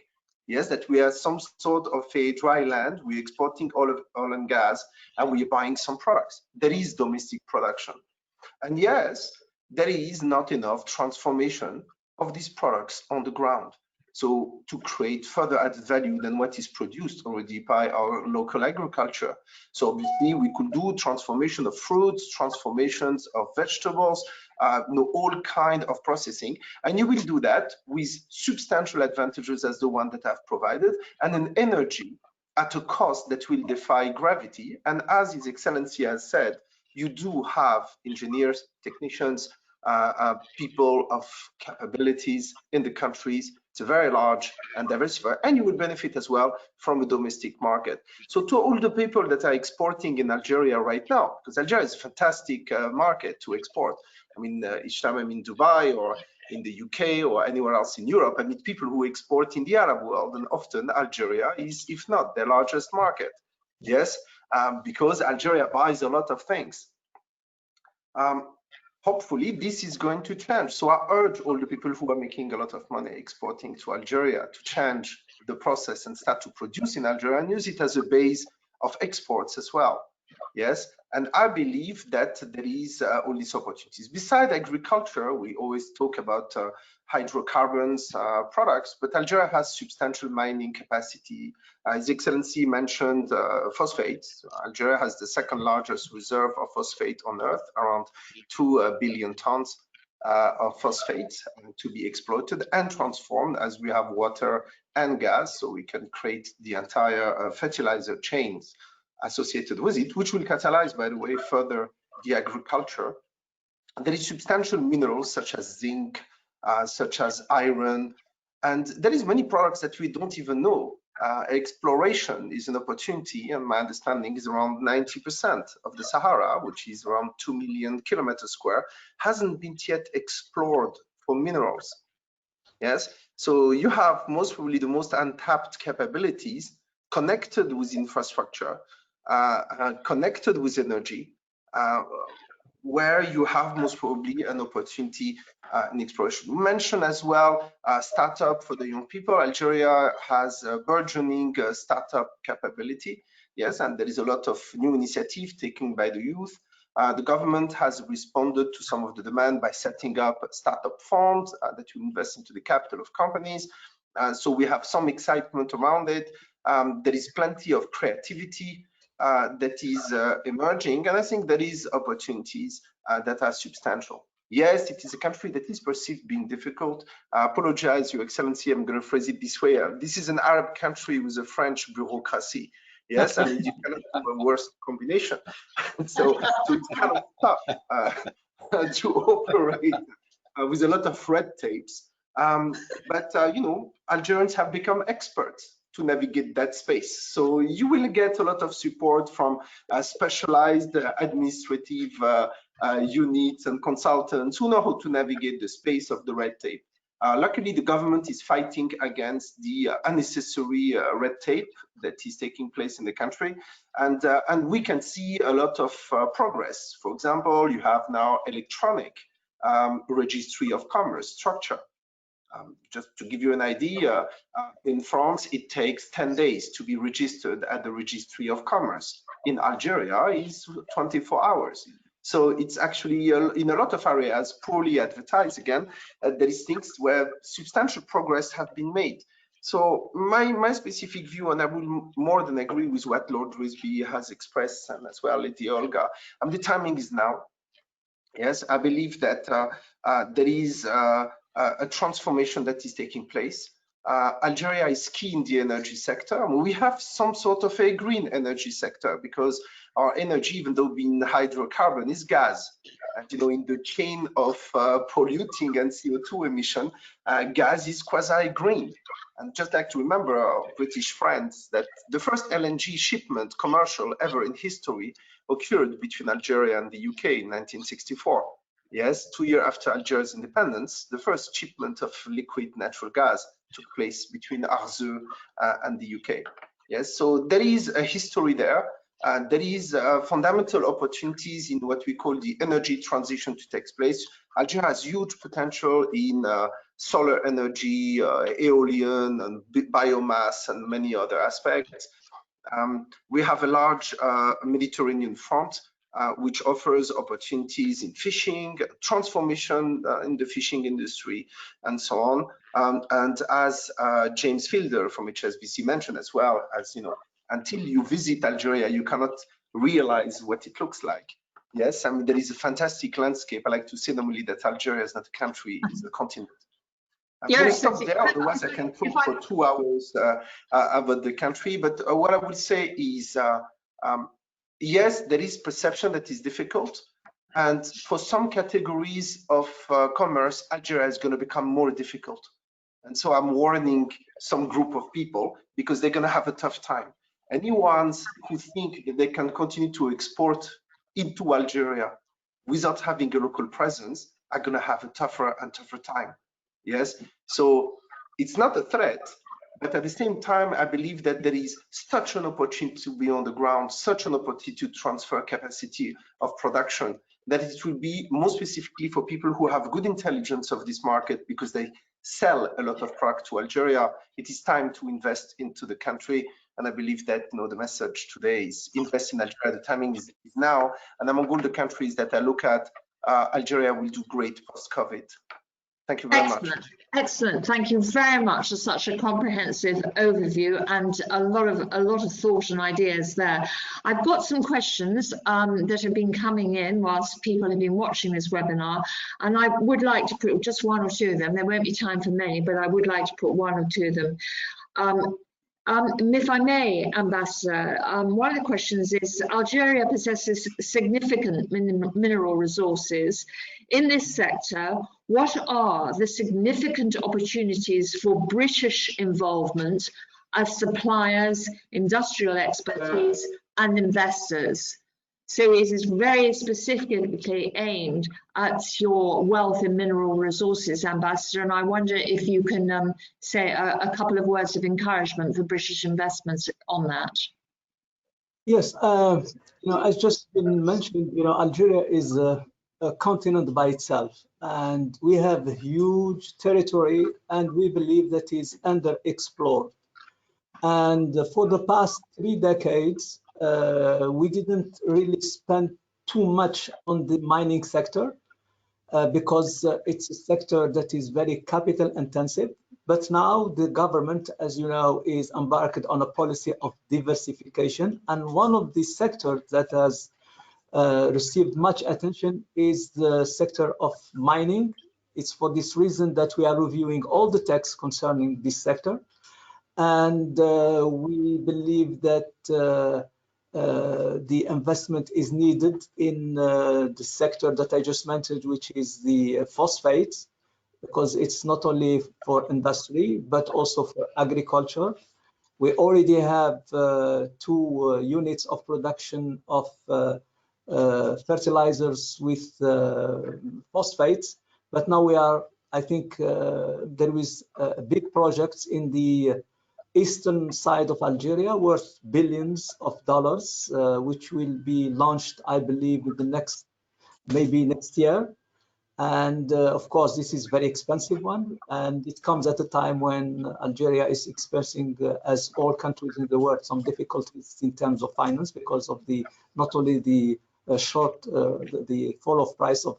Yes, that we are some sort of a dry land, we're exporting oil and gas, and we're buying some products. There is domestic production. And yes, there is not enough transformation of these products on the ground. So to create further added value than what is produced already by our local agriculture. So obviously we could do transformation of fruits, transformations of vegetables, all kind of processing. And you will do that with substantial advantages as the one that I've provided, and an energy at a cost that will defy gravity. And as His Excellency has said, you do have engineers, technicians, people of capabilities in the countries. It's very large and diversified, and you will benefit as well from a domestic market. So to all the people that are exporting in Algeria right now, because Algeria is a fantastic market to export. I mean, each time I'm in Dubai or in the UK or anywhere else in Europe, I meet people who export in the Arab world, and often Algeria is, if not their largest market. Yes, because Algeria buys a lot of things. Hopefully this is going to change. So I urge all the people who are making a lot of money exporting to Algeria to change the process and start to produce in Algeria and use it as a base of exports as well. Yes, and I believe that there is all these opportunities. Besides agriculture, we always talk about hydrocarbons products, but Algeria has substantial mining capacity. His Excellency mentioned phosphates. Algeria has the 2nd largest reserve of phosphate on earth, around 2 billion tons of phosphates to be exploited and transformed, as we have water and gas, so we can create the entire fertilizer chains associated with it, which will catalyze, by the way, further the agriculture. There is substantial minerals such as zinc, such as iron, and there is many products that we don't even know. Exploration is an opportunity, and my understanding is around 90% of the Sahara, which is around 2 million kilometers square, hasn't been yet explored for minerals. Yes, so you have most probably the most untapped capabilities connected with infrastructure, connected with energy, where you have most probably an opportunity in exploration. We mentioned as well startup for the young people. Algeria has a burgeoning startup capability. Yes, and there is a lot of new initiative taken by the youth. The government has responded to some of the demand by setting up startup funds that will invest into the capital of companies. So we have some excitement around it. There is plenty of creativity. that is emerging, and I think there is opportunities that are substantial. Yes, it is a country that is perceived being difficult. I apologize, Your Excellency, I'm going to phrase it this way. This is an Arab country with a French bureaucracy. Yes, I mean, you cannot have a worse combination. so it's kind of tough to operate with a lot of red tapes. But you know, Algerians have become experts to navigate that space. So you will get a lot of support from specialized administrative units and consultants who know how to navigate the space of the red tape. Luckily, the government is fighting against the unnecessary red tape that is taking place in the country, and we can see a lot of progress. For example, you have now electronic registry of commerce structure. Just to give you an idea, in France, it takes 10 days to be registered at the Registry of Commerce. In Algeria, it's 24 hours. So it's actually, in a lot of areas, poorly advertised again. There is things where substantial progress have been made. So my specific view, and I will more than agree with what Lord Risby has expressed, and as well Lady Olga, the timing is now. Yes, I believe that there is a transformation that is taking place. Algeria is key in the energy sector. I mean, we have some sort of a green energy sector because our energy, even though being hydrocarbon, is gas. And you know, in the chain of polluting and CO2 emission, gas is quasi-green. And just like to remember our British friends that the first LNG shipment commercial ever in history occurred between Algeria and the UK in 1964. Yes, 2 years after Algeria's independence, the first shipment of liquid natural gas took place between Arzew and the UK. Yes, so there is a history there. There is fundamental opportunities in what we call the energy transition to take place. Algeria has huge potential in solar energy, aeolian, and biomass, and many other aspects. We have a large Mediterranean front, which offers opportunities in fishing, transformation in the fishing industry, and so on. And as James Fielder from HSBC mentioned as well, as you know, until you visit Algeria, you cannot realize what it looks like. Yes, I mean, there is a fantastic landscape. I like to say normally that Algeria is not a country, it's a continent. I'm going to stop there, otherwise I can talk for 2 hours about the country. But what I would say is, yes, there is perception that is difficult. And for some categories of commerce, Algeria is going to become more difficult. And so I'm warning some group of people because they're going to have a tough time. Anyone who think that they can continue to export into Algeria without having a local presence are going to have a tougher and tougher time. Yes, so it's not a threat, but at the same time, I believe that there is such an opportunity to be on the ground, such an opportunity to transfer capacity of production, that it will be more specifically for people who have good intelligence of this market because they sell a lot of product to Algeria. It is time to invest into the country. And I believe that, you know, the message today is invest in Algeria. The timing is now. And among all the countries that I look at, Algeria will do great post-COVID. Thank you very much.
Excellent. Thank you very much for such a comprehensive overview and a lot of thought and ideas there. I've got some questions that have been coming in whilst people have been watching this webinar, and I would like to put just one or two of them. There won't be time for many, but I would like to put one or two of them. If I may, Ambassador, one of the questions is, Algeria possesses significant mineral resources. In this sector, what are the significant opportunities for British involvement as suppliers, industrial expertise, and investors? So it is very specifically aimed at your wealth in mineral resources, Ambassador, and I wonder if you can say a couple of words of encouragement for British investments on that.
Yes, you know, as just been mentioned, you know, Algeria is a continent by itself, and we have a huge territory, and we believe that is underexplored. And for the past 3 decades, we didn't really spend too much on the mining sector because it's a sector that is very capital intensive. But now the government, as you know, is embarked on a policy of diversification. And one of the sectors that has received much attention is the sector of mining. It's for this reason that we are reviewing all the texts concerning this sector. And we believe that the investment is needed in the sector that I just mentioned, which is the phosphates, because it's not only for industry, but also for agriculture. We already have 2 units of production of fertilizers with phosphates, but now we are, I think there is a big project in the eastern side of Algeria worth billions of dollars, which will be launched, I believe, with maybe next year. And of course, this is very expensive one, and it comes at a time when Algeria is experiencing, as all countries in the world, some difficulties in terms of finance because of the not only the the fall of price of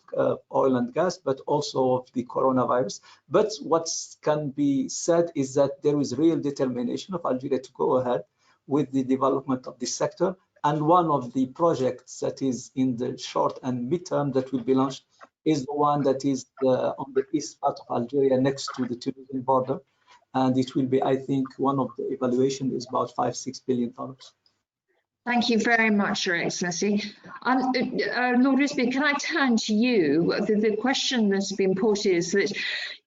oil and gas, but also of the coronavirus. But what can be said is that there is real determination of Algeria to go ahead with the development of this sector. And one of the projects that is in the short and mid-term that will be launched is the one that is on the east part of Algeria next to the Tunisian border. And it will be, I think, one of the evaluation is about $5–6 billion.
Thank you very much, Your Excellency. Lord Risby, can I turn to you? The question that's been put is that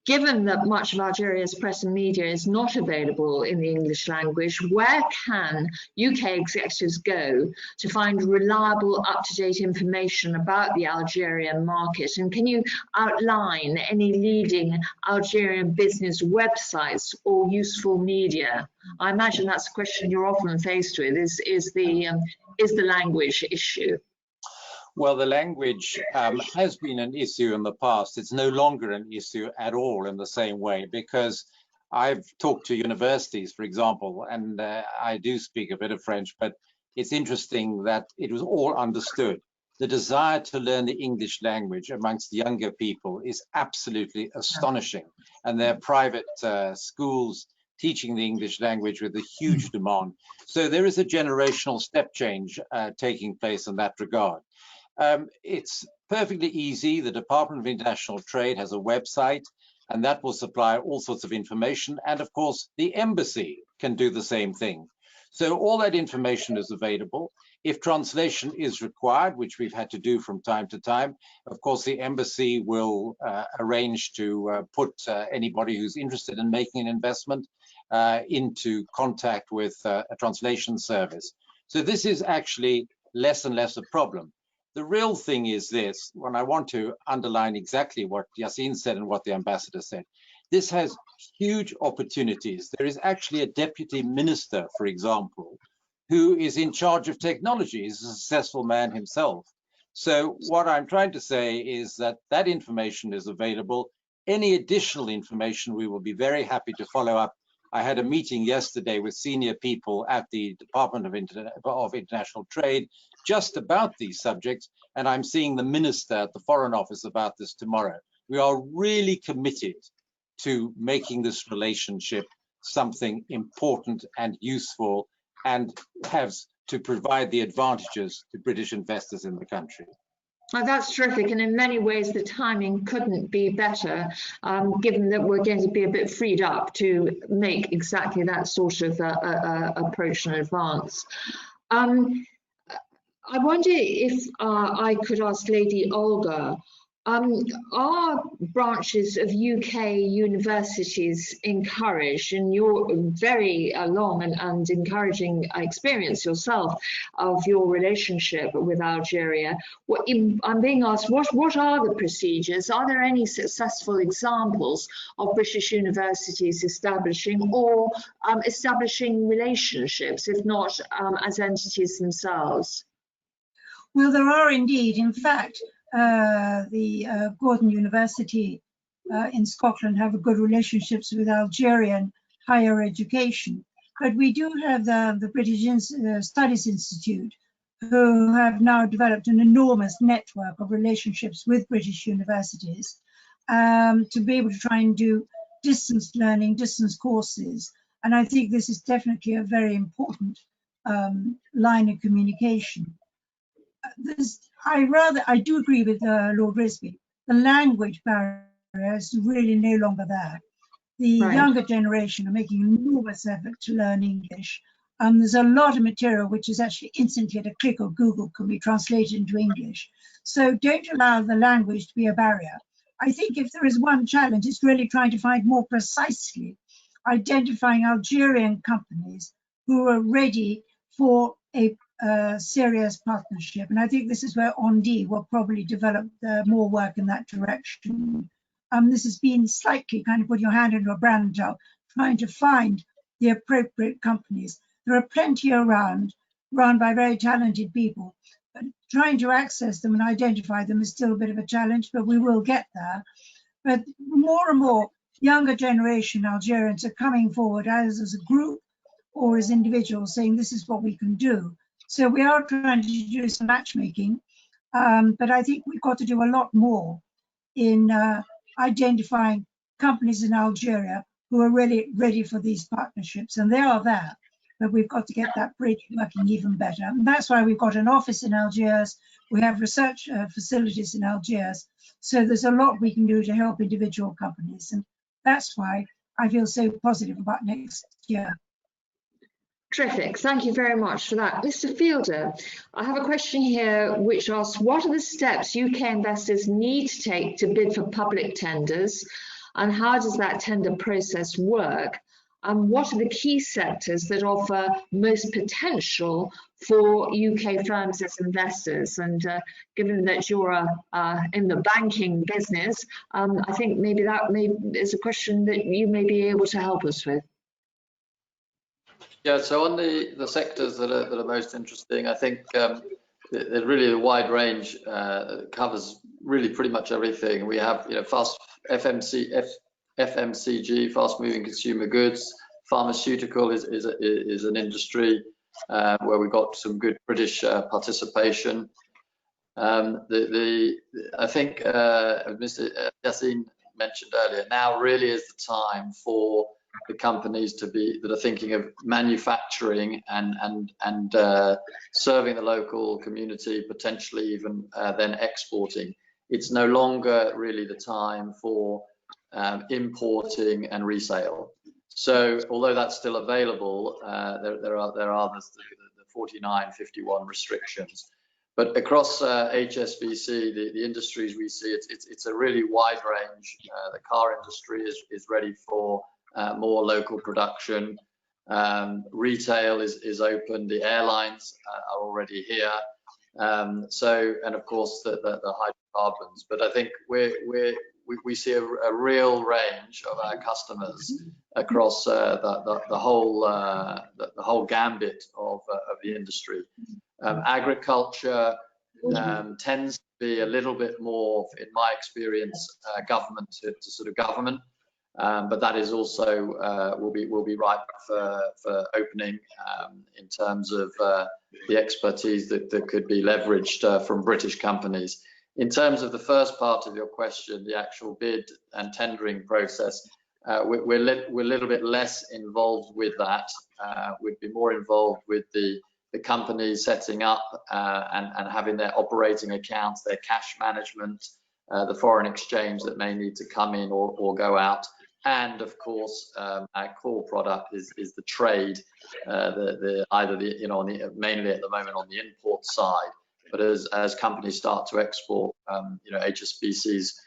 given that much of Algeria's press and media is not available in the English language, where can UK executives go to find reliable, up-to-date information about the Algerian market? And can you outline any leading Algerian business websites or useful media? I imagine that's a question you're often faced with, is the language issue.
Well, the language has been an issue in the past. It's no longer an issue at all in the same way, because I've talked to universities, for example, and I do speak a bit of French, but it's interesting that it was all understood. The desire to learn the English language amongst younger people is absolutely astonishing. And there are private schools teaching the English language with a huge demand. So there is a generational step change taking place in that regard. It's perfectly easy. The Department of International Trade has a website, and that will supply all sorts of information. And of course, the embassy can do the same thing. So all that information is available. If translation is required, which we've had to do from time to time, of course, the embassy will arrange to put anybody who's interested in making an investment into contact with a translation service. So this is actually less and less a problem. The real thing is this, when I want to underline exactly what Yassine said and what the ambassador said, this has huge opportunities. There is actually a deputy minister, for example, who is in charge of technology. He's a successful man himself. So what I'm trying to say is that that information is available. Any additional information, we will be very happy to follow up. I had a meeting yesterday with senior people at the Department of International Trade just about these subjects, and I'm seeing the minister at the Foreign Office about this tomorrow. We are really committed to making this relationship something important and useful, and has to provide the advantages to British investors in the country.
Oh, that's terrific, and in many ways the timing couldn't be better, given that we're going to be a bit freed up to make exactly that sort of approach and advance. I wonder if I could ask Lady Olga, are branches of UK universities encouraged, in your very long and encouraging experience yourself of your relationship with Algeria? I'm being asked, what are the procedures? Are there any successful examples of British universities establishing or establishing relationships, if not as entities themselves?
Well, there are indeed. In fact, the Gordon University in Scotland have good relationships with Algerian higher education. But we do have the British Studies Institute, who have now developed an enormous network of relationships with British universities to be able to try and do distance learning, distance courses. And I think this is definitely a very important line of communication. I do agree with Lord Risby. The language barrier is really no longer there. The younger generation are making an enormous effort to learn English. There's a lot of material which is actually instantly at a click of Google can be translated into English. So don't allow the language to be a barrier. I think if there is one challenge, it's really trying to find more precisely identifying Algerian companies who are ready for a serious partnership. And I think this is where ANDI will probably develop more work in that direction. This has been slightly kind of put your hand into a brand jar, trying to find the appropriate companies. There are plenty around, run by very talented people, but trying to access them and identify them is still a bit of a challenge, but we will get there. But more and more younger generation Algerians are coming forward as a group or as individuals saying this is what we can do. So we are trying to do some matchmaking, but I think we've got to do a lot more in identifying companies in Algeria who are really ready for these partnerships, and they are there, but we've got to get that bridge working even better. And that's why we've got an office in Algiers, we have research facilities in Algiers, so there's a lot we can do to help individual companies, and that's why I feel so positive about next year.
Terrific, thank you very much for that. Mr. Fielder, I have a question here which asks, what are the steps UK investors need to take to bid for public tenders, and how does that tender process work? And what are the key sectors that offer most potential for UK firms as investors? And given that you're in the banking business, I think maybe that is a question that you may be able to help us with.
Yeah, so on the sectors that are most interesting, I think there's really a wide range. Covers really pretty much everything. We have, fast FMCG, fast-moving consumer goods. Pharmaceutical is an industry where we've got some good British participation. I think Mr. Yassine mentioned earlier, now really is the time for the companies that are thinking of manufacturing and serving the local community, potentially even then exporting. It's no longer really the time for importing and resale. So although that's still available, there are the 49-51 restrictions. But across HSBC, the industries we see, it's a really wide range. The car industry is ready for more local production. Retail is open. The airlines are already here. And of course the hydrocarbons. But I think we see a real range of our customers across the whole gambit of the industry. Agriculture tends to be a little bit more, in my experience, government to sort of government. But that is also will be ripe for opening in terms of the expertise that could be leveraged from British companies. In terms of the first part of your question, the actual bid and tendering process, we're a little bit less involved with that. We'd be more involved with the companies setting up and having their operating accounts, their cash management, the foreign exchange that may need to come in or go out. And of course, our core product is the trade, mainly at the moment on the import side. But as companies start to export, HSBC's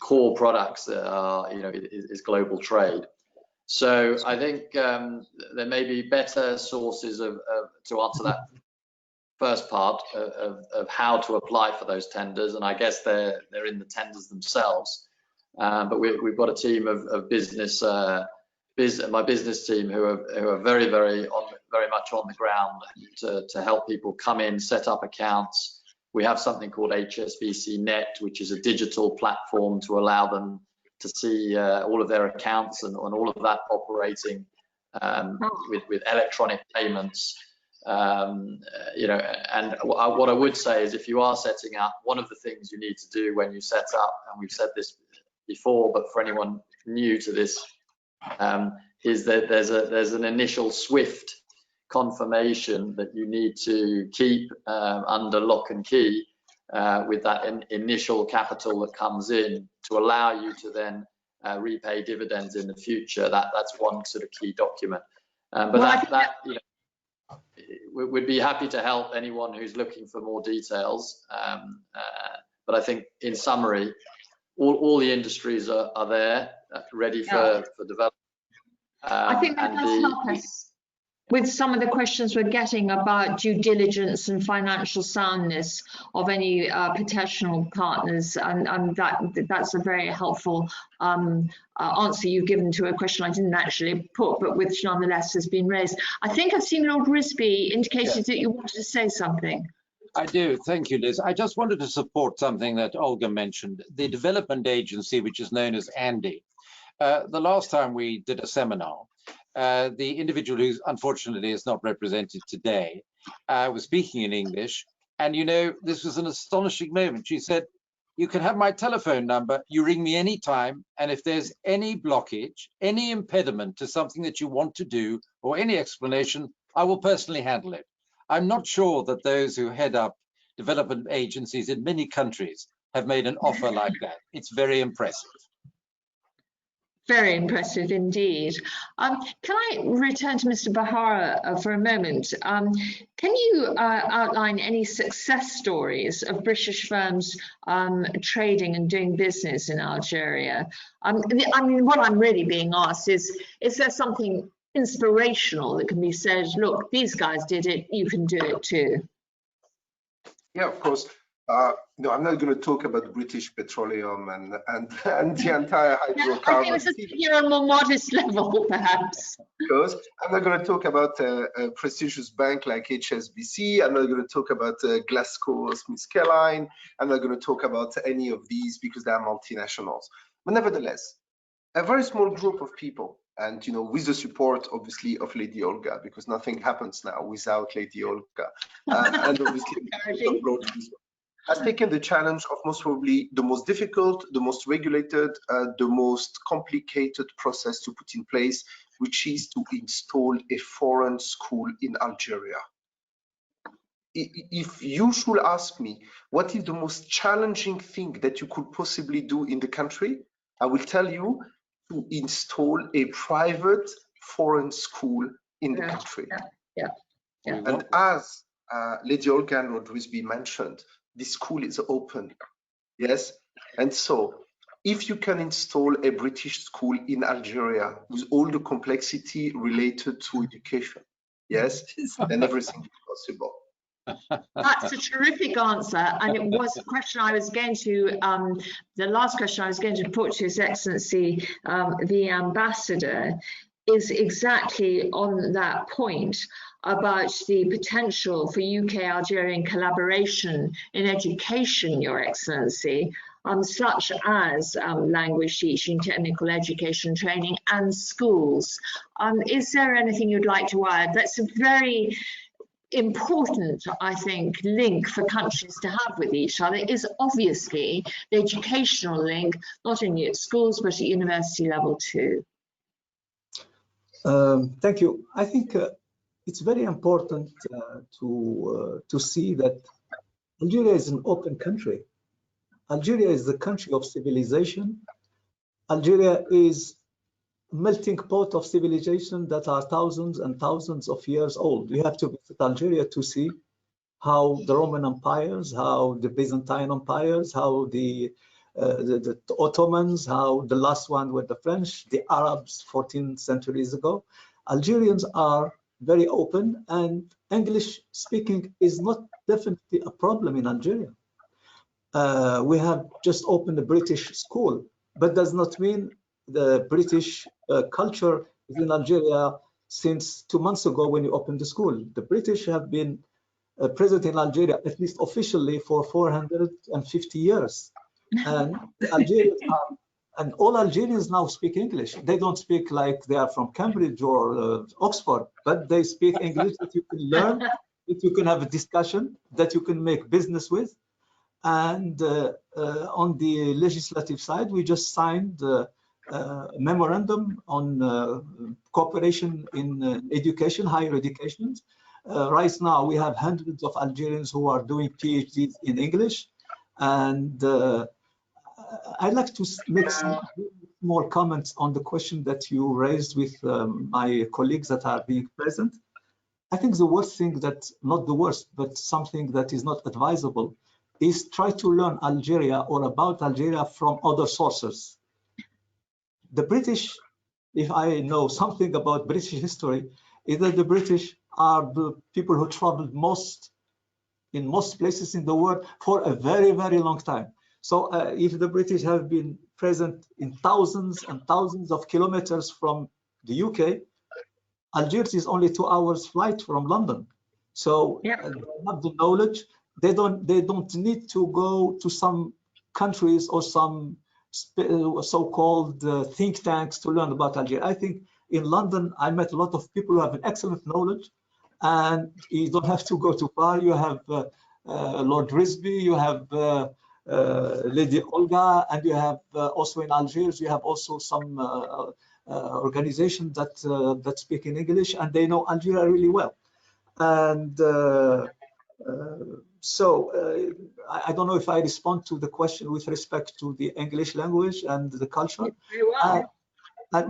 core products are, is global trade. So I think there may be better sources to answer that first part of how to apply for those tenders, and I guess they're in the tenders themselves. But we've got a team of my business team who are very much on the ground to help people come in, set up accounts. We have something called HSBC Net, which is a digital platform to allow them to see all of their accounts and all of that operating with electronic payments. And what I would say is, if you are setting up, one of the things you need to do when you set up, and we've said this before, but for anyone new to this, is that there's an initial SWIFT confirmation that you need to keep under lock and key with that initial capital that comes in to allow you to then repay dividends in the future. That's one sort of key document. But well, you know, we'd be happy to help anyone who's looking for more details. But I think in summary, all the industries are there, ready for development.
I think that does help us with some of the questions we're getting about due diligence and financial soundness of any potential partners, and that's a very helpful answer you've given to a question I didn't actually put, but which nonetheless has been raised. I think I've seen Lord Risby indicated that you wanted to say something.
I do, thank you, Liz. I just wanted to support something that Olga mentioned, the development agency, which is known as ANDI. The last time we did a seminar, the individual who unfortunately is not represented today was speaking in English, and you know, this was an astonishing moment. She said, you can have my telephone number, you ring me anytime, and if there's any blockage, any impediment to something that you want to do, or any explanation, I will personally handle it. I'm not sure that those who head up development agencies in many countries have made an offer like that. It's very impressive.
Very impressive indeed. Can I return to Mr. Bouhara for a moment? Can you outline any success stories of British firms trading and doing business in Algeria? I mean, what I'm really being asked is there something inspirational that can be said, look, these guys did it, you can do it too?
Yeah, of course. No, I'm not going to talk about British Petroleum and the entire hydrocarbon.
I think this is here on a more modest level, perhaps.
Because I'm not going to talk about a prestigious bank like HSBC. I'm not going to talk about GlaxoSmithKline. I'm not going to talk about any of these because they are multinationals. But nevertheless, a very small group of people, and you know, with the support obviously of Lady Olga, because nothing happens now without Lady Olga, and obviously has taken the challenge of most probably the most difficult, the most regulated, the most complicated process to put in place, which is to install a foreign school in Algeria. If you should ask me what is the most challenging thing that you could possibly do in the country, I will tell you to install a private foreign school in the country.
Yeah.
And as Lady Olga and Lord Risby mentioned, the school is open, yes? And so if you can install a British school in Algeria with all the complexity related to education, yes, then everything is possible.
That's a terrific answer, and it was a question I was going to, the last question I was going to put to His Excellency, the Ambassador, is exactly on that point about the potential for UK-Algerian collaboration in education, Your Excellency, such as language teaching, technical education training, and schools. Is there anything you'd like to add? That's a very important, I think, link for countries to have with each other is obviously the educational link, not only at schools, but at university level too.
Thank you. I think it's very important to see that Algeria is an open country. Algeria is the country of civilization. Algeria is a melting pot of civilization that are thousands and thousands of years old. You have to visit Algeria to see how the Roman empires, how the Byzantine empires, how the Ottomans, how the last one with the French, the Arabs 14 centuries ago. Algerians are very open, and English speaking is not definitely a problem in Algeria. We have just opened a British school, but does not mean the British culture is in Algeria since 2 months ago when you opened the school. The British have been present in Algeria, at least officially, for 450 years. And Algerians and all Algerians now speak English. They don't speak like they are from Cambridge or Oxford, but they speak English that you can learn, that you can have a discussion, that you can make business with. And on the legislative side, we just signed a memorandum on cooperation in education, higher education. Right now, we have hundreds of Algerians who are doing PhDs in English. And I'd like to make some more comments on the question that you raised with my colleagues that are being present. I think the worst thing that, not the worst, but something that is not advisable is try to learn Algeria or about Algeria from other sources. The British, if I know something about British history, is that the British are the people who traveled most in most places in the world for a very, very long time. So if the British have been present in thousands and thousands of kilometers from the UK, Algiers is only 2 hours flight from London. So they have the knowledge. They don't need to go to some countries or some so-called think tanks to learn about Algeria. I think in London, I met a lot of people who have an excellent knowledge, and you don't have to go too far. You have Lord Risby, you have Lady Olga, and you have also in Algiers, you have also some organizations that speak in English, and they know Algeria really well. And I don't know if I respond to the question with respect to the English language and the culture.
Very well.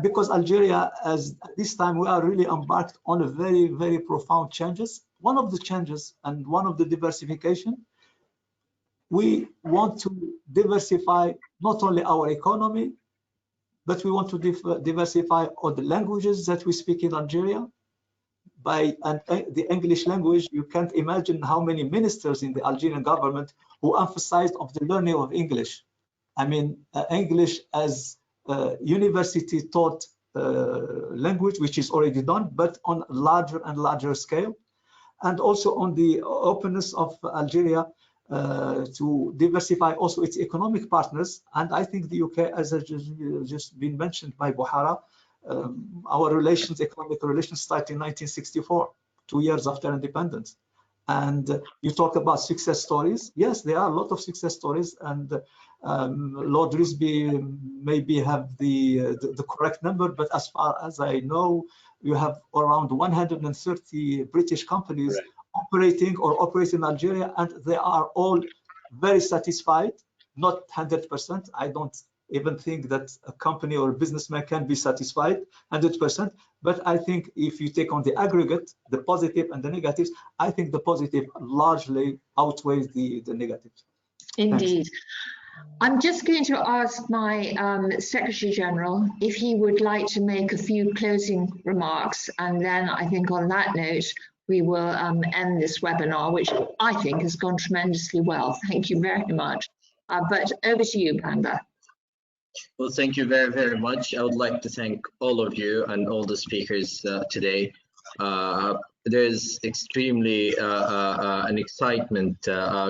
Because Algeria, as this time, we are really embarked on a very, very profound changes. One of the changes and one of the diversification, we want to diversify not only our economy, but we want to diversify all the languages that we speak in Algeria. By the English language, you can't imagine how many ministers in the Algerian government who emphasized of the learning of English. I mean, English as university taught language, which is already done, but on larger and larger scale. And also on the openness of Algeria to diversify also its economic partners. And I think the UK, as has just been mentioned by Bouhara, our relations, economic relations, started in 1964, 2 years after independence. And you talk about success stories. Yes, there are a lot of success stories, and Lord Risby maybe have the correct number, but as far as I know, you have around 130 British companies operating or operate in Algeria, and they are all very satisfied, not 100%. I don't even think that a company or a businessman can be satisfied 100%. But I think if you take on the aggregate, the positive and the negatives, I think the positive largely outweighs the negatives.
Indeed.
Thanks.
I'm just going to ask my Secretary General if he would like to make a few closing remarks, and then I think on that note, we will end this webinar, which I think has gone tremendously well. Thank you very much. But over to you, Bandar.
Well, thank you very, very much. I would like to thank all of you and all the speakers today. There's extremely an excitement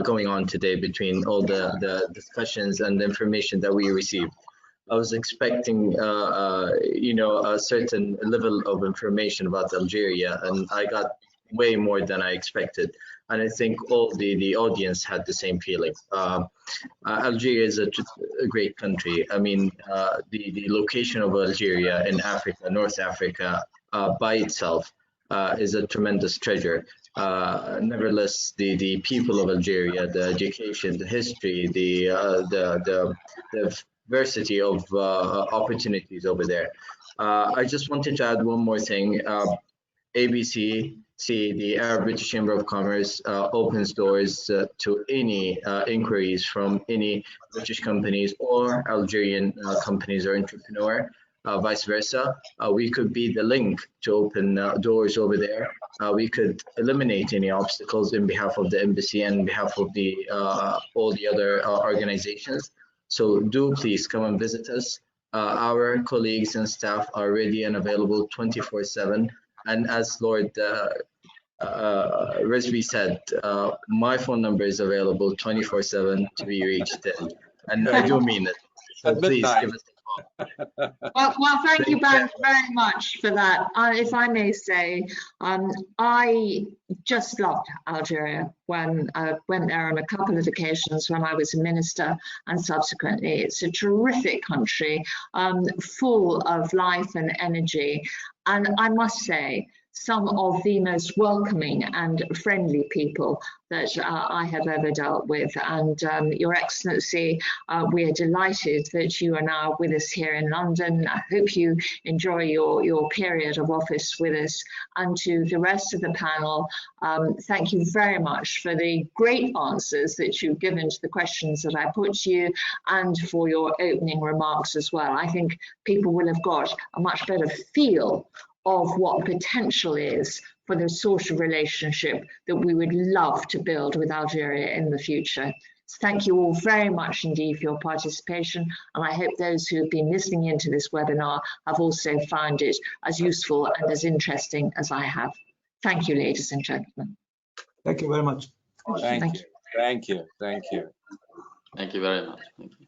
going on today between all the discussions and the information that we received. I was expecting, a certain level of information about Algeria, and I got way more than I expected. And I think all the audience had the same feeling. Algeria is a great country. I mean, the location of Algeria in Africa, North Africa, by itself is a tremendous treasure. Nevertheless, the people of Algeria, the education, the history, the diversity of opportunities over there. I just wanted to add one more thing. ABCC, the Arab British Chamber of Commerce, opens doors to any inquiries from any British companies or Algerian companies or entrepreneur, vice versa. We could be the link to open doors over there. We could eliminate any obstacles in behalf of the embassy and on behalf of the all the other organizations. So do please come and visit us. Our colleagues and staff are ready and available 24/7. And as Lord Risby said, my phone number is available 24/7 to be reached. And I do mean it. So please give us a
Well, thank you both very much for that. If I may say, I just loved Algeria when I went there on a couple of occasions when I was a minister and subsequently. It's a terrific country, full of life and energy. And I must say, some of the most welcoming and friendly people that I have ever dealt with. And Your Excellency, we are delighted that you are now with us here in London. I hope you enjoy your period of office with us. And to the rest of the panel, thank you very much for the great answers that you've given to the questions that I put to you and for your opening remarks as well. I think people will have got a much better feel of what potential is for the sort of relationship that we would love to build with Algeria in the future. So thank you all very much indeed for your participation, and I hope those who have been listening into this webinar have also found it as useful and as interesting as I have. Thank you, ladies and gentlemen.
Thank you very much.
Thank you. Thank you. Thank you.
Thank you very much. Thank you.